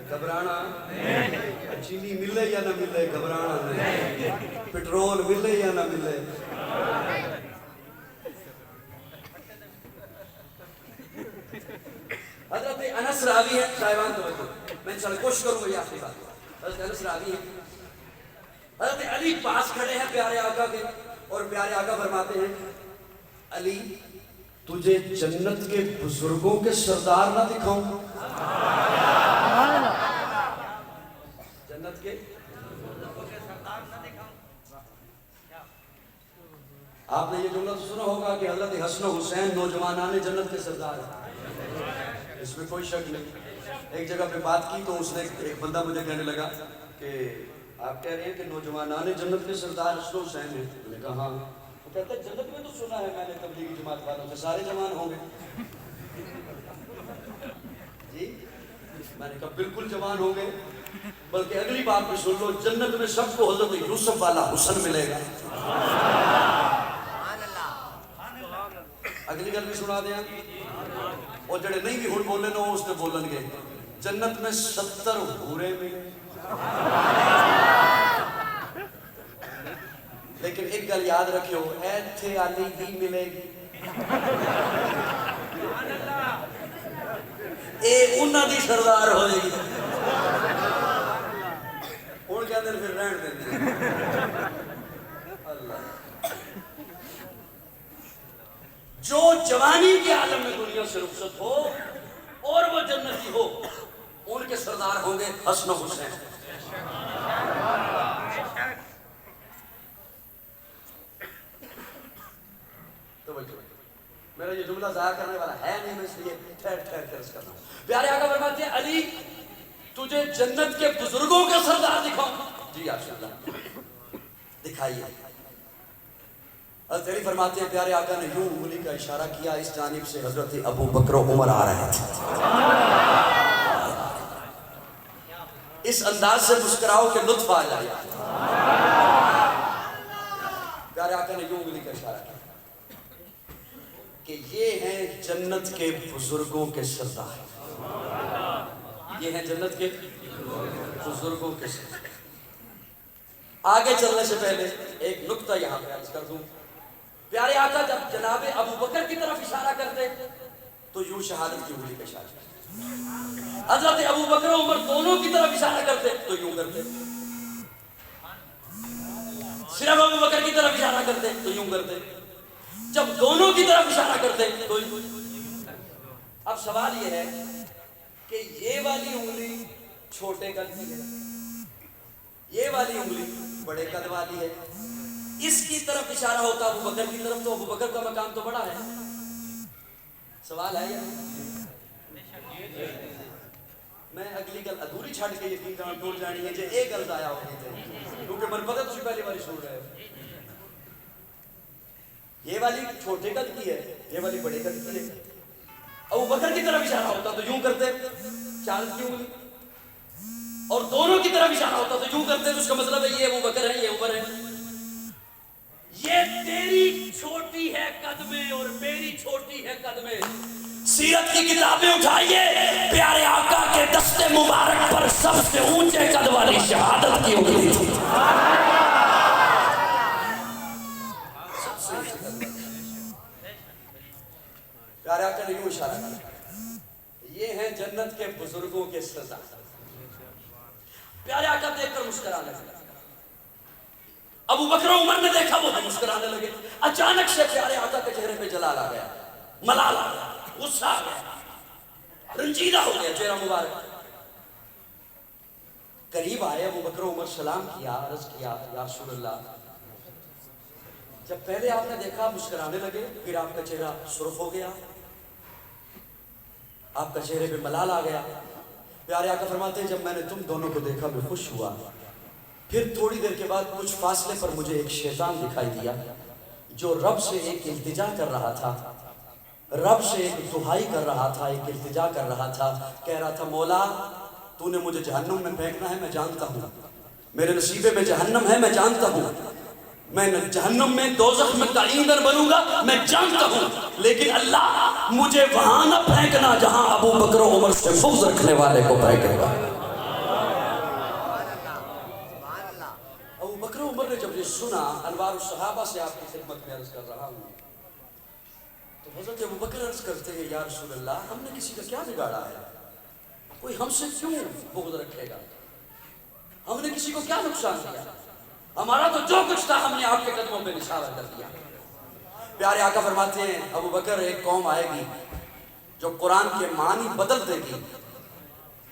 گھبرانا, چینی ملے یا نہ ملے گھبرانا نہیں, پٹرول ملے یا نہ ملے. حضرت انس راوی ہے, صاحبان توجہ, میں انشاءاللہ کوشش کروں گا یہ آخری بات. حضرت انس راوی ہے, حضرت علی پاس کھڑے ہیں پیارے آقا کے, اور پیارے آقا فرماتے ہیں, علی تجھے جنت کے بزرگوں کے سردار نہ دکھاؤں؟ جنت کے آپ نے یہ جملہ تو سنا ہوگا کہ حضرت حسن و حسین نوجوانان جنت کے سردار ہیں, اس میں کوئی شک نہیں. ایک جگہ پہ بات کی تو اس نے ایک بندہ مجھے کہنے لگا کہ آپ کہہ رہے ہیں کہ نوجوانان جنت کے سردار حسن و حسین ہیں. میں نے کہا ہاں. وہ کہتا ہے جنت میں تو سنا ہے میں نے تبلیغی جماعت والوں سے سارے جوان ہوں گے. جی میں نے کہا بالکل جوان ہوں گے, بلکہ اگلی بات بھی سن لو, جنت میں سب کو حضرت یوسف والا حسن ملے گا. اگلی گل بھی سنا دیا اور جڑے نہیں بھی ہن بولے نا اس نے بولن گے جنت میں 70 حورے ملے لیکن ایک گل یاد رکھیو ایتھے علی بھی ملے گی اے انہاں دی سردار ہوئے گی ہن کہندے پھر رہن دیندے اللہ جو جوانی کے عالم میں دنیا سے رخصت ہو اور وہ جنتی ہو ان کے سردار ہوں گے حسن و حسین میرا یہ جملہ ضائع کرنے والا ہے نہیں میں اس لیے ٹھہر ٹھہر کر اس کرتا ہوں پیارے آقا فرماتے ہیں علی تجھے جنت کے بزرگوں کا سردار دکھاؤں جی آشاء اللہ دکھائیے حضرت علی فرماتے ہیں پیارے آقا نے یوں انگلی کا اشارہ کیا اس جانب سے حضرت ابو بکر و عمر آ رہے تھے اس انداز سے مسکراؤ کہ لطف آ جائے پیارے آقا نے یوں انگلی کا اشارہ کیا کہ یہ ہیں جنت کے بزرگوں کے سردار یہ ہیں جنت کے بزرگوں کے سردار آگے چلنے سے پہلے ایک نکتہ یہاں پہ عرض کر دوں پیارے آقا جب جناب ابو بکر کی طرف اشارہ کرتے تو یوں شہادت کی انگلی کا اشارہ کرتے حضرت ابو بکر و عمر دونوں کی طرف اشارہ کرتے تو یوں کرتے صرف ابو بکر کی طرف اشارہ کرتے تو یوں کرتے جب دونوں کی طرف اشارہ کرتے تو اب سوال یہ ہے کہ یہ والی انگلی چھوٹے قد کی ہے یہ والی انگلی بڑے قد والی ہے اس کی طرف اشارہ ہوتا ابو بکر کی طرف تو ابو بکر کا مقام تو بڑا ہے سوال ہے یا میں اگلی گل ادھوری چھڑ کے یقین کرنا ٹوٹ جانی ہے جو ایک گل ضائع ہو گئی تھی کیونکہ من پتہ تسی پہلی باری سن رہے ہو یہ والی چھوٹے قد کی ہے یہ والی بڑے قد کی ہے ابو بکر کی طرف اشارہ ہوتا تو یوں کرتے چال کی انگلی اور دونوں کی طرف اشارہ ہوتا تو یوں کرتے تو اس کا مطلب ہے یہ ابو بکر ہے یہ عمر ہے یہ تیری چھوٹی ہے قد میں اور میری چھوٹی ہے قد میں سیرت کی کتابیں اٹھائیے پیارے آقا کے دست مبارک پر سب سے اونچے قد والی شہادت کی انگلی تھی پیارے آقا نے یوں اشارہ کیا یہ ہیں جنت کے بزرگوں کے سردار پیارے آقا دیکھ کر مسکرانے لگے ابو بکر و عمر نے دیکھا وہ مسکرانے لگے اچانک سے پیارے آقا کے چہرے پہ جلال آ گیا ملال آ گیا غصہ آ گیا رنجیدہ ہو گیا چہرہ مبارک قریب آئے ابو بکر و عمر سلام کیا عرض کیا یا رسول اللہ جب پہلے آپ نے دیکھا مسکرانے لگے پھر آپ کا چہرہ سرخ ہو گیا آپ کا چہرے پہ ملال آ گیا پیارے آقا فرماتے ہیں جب میں نے تم دونوں کو دیکھا میں خوش ہوا پھر تھوڑی دیر کے بعد کچھ فاصلے پر مجھے ایک شیطان دکھائی دیا جو رب سے ایک التجا کر رہا تھا رب سے ایک دعائی کر رہا تھا ایک التجا کر رہا تھا کہہ رہا تھا مولا تو نے مجھے جہنم میں پھینکنا ہے میں جانتا ہوں میرے نصیبے میں جہنم ہے میں جانتا ہوں میں جہنم میں دوزخ میں تعیندر بنوں گا میں جانتا ہوں لیکن اللہ مجھے وہاں نہ پھینکنا جہاں ابو بکر و عمر سے بغض رکھنے والے کو پھینکے گا ابو بکر و عمر نے جب یہ سنا انوار الصحابہ سے آپ کی خدمت میں عرض کر رہا ہوں تو حضرت ابو بکر عرض کرتے ہیں یا رسول اللہ ہم نے کسی کا کیا بگاڑا ہے کوئی ہم سے کیوں بغض رکھے گا ہم نے کسی کو کیا نقصان کیا ہمارا تو جو کچھ تھا ہم نے آپ کے قدموں پہ نثار کر دیا پیارے آقا فرماتے ہیں ابو بکر ایک قوم آئے گی جو قرآن کے معنی بدل دے گی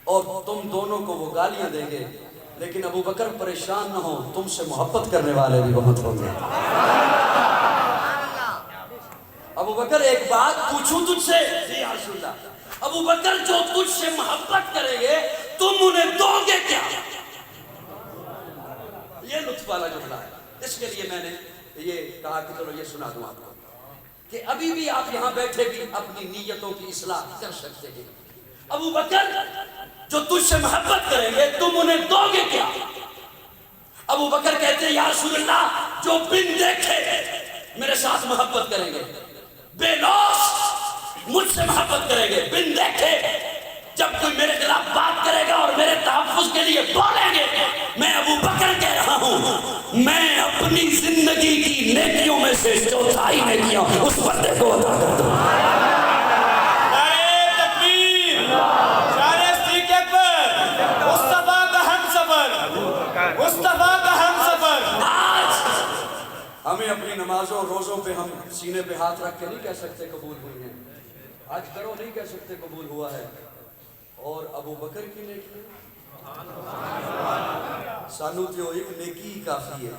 اور تم دونوں کو وہ گالیاں دیں گے لیکن ابو بکر پریشان نہ ہو تم سے محبت کرنے والے بھی بہت ہوں گے ابو بکر ایک بات پوچھوں تجھ سے جی رسول اللہ ابو بکر جو تجھ سے محبت کریں گے تم انہیں دو گے کیا یہ لطف والا جملہ ہے اس کے لیے میں نے یہ کہا کہ چلو یہ سنا دوں آپ کو کہ ابھی بھی آپ یہاں بیٹھے بھی اپنی نیتوں کی اصلاح کر سکتے ہیں ابو بکر جو تجھ سے محبت کریں گے تم انہیں دو گے کیا ابو بکر کہتے ہیں یا رسول اللہ جو بن دیکھے میرے ساتھ محبت کریں گے بے لوس مجھ سے محبت کریں گے، بن دیکھے جب کوئی میرے خلاف بات کرے گا اور میرے تحفظ کے لیے بولیں گے، میں ابو بکر کہہ رہا ہوں، میں اپنی زندگی کی نیکیوں میں سے چوتھائی نیکیاں اس بندے کو عطا کر دوں۔ نعرہ تکبیر، شان صدیق اکبر، مصطفیٰ کا ہم سفر، مصطفیٰ کا ہم سفر۔ ہمیں اپنی نمازوں روزوں پہ ہم سینے پہ ہاتھ رکھ کے نہیں کہہ سکتے قبول ہوئی ہیں، آج کرو نہیں کہہ سکتے قبول ہوا ہے، اور ابو بکر کی نیکی سانو تے ایک نیکی ہی کافی ہے،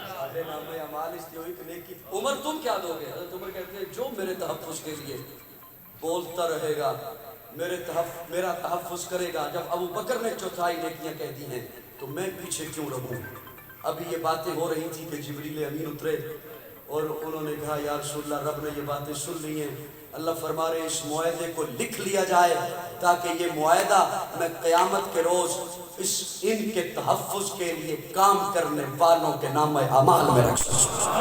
ساڈے نام اعمال اس تے ایک نیکی۔ عمر تم کیا دو گے؟ حضرت عمر کہتے ہیں جو میرے تحفظ کے لیے بولتا رہے گا، میرا تحفظ کرے گا۔ جب ابو بکر نے چوتھائی نیکیاں کہہ دی ہیں تو میں پیچھے کیوں رہوں؟ ابھی یہ باتیں ہو رہی تھی کہ جبریل امین اترے اور انہوں نے کہا یا رسول اللہ، رب نے یہ باتیں سن لی ہیں، اللہ فرما رہے اس معاہدے کو لکھ لیا جائے تاکہ یہ معاہدہ میں قیامت کے روز ان کے تحفظ کے لیے کام کرنے والوں کے نام اعمال میں رکھ سکوں۔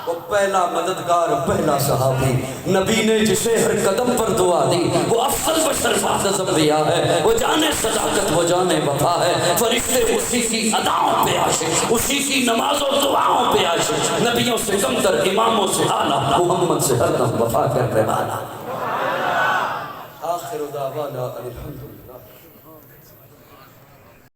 وہ پہلا مددگار، پہلا صحابی، نبی نے جسے ہر قدم پر دعا دی، وہ افضل بشر بعد از انبیاء ہے، وہ جانے صداقت، وہ جانے وفا ہے، فرشتے اسی کی اداؤں پہ عاشق، اسی کی نماز و دعاؤں پہ عاشق، نبیوں سے کم تر، اماموں سے اعلیٰ، محمد سے ہر دم وفا کرنے والا۔ آخر دعوانا الحمد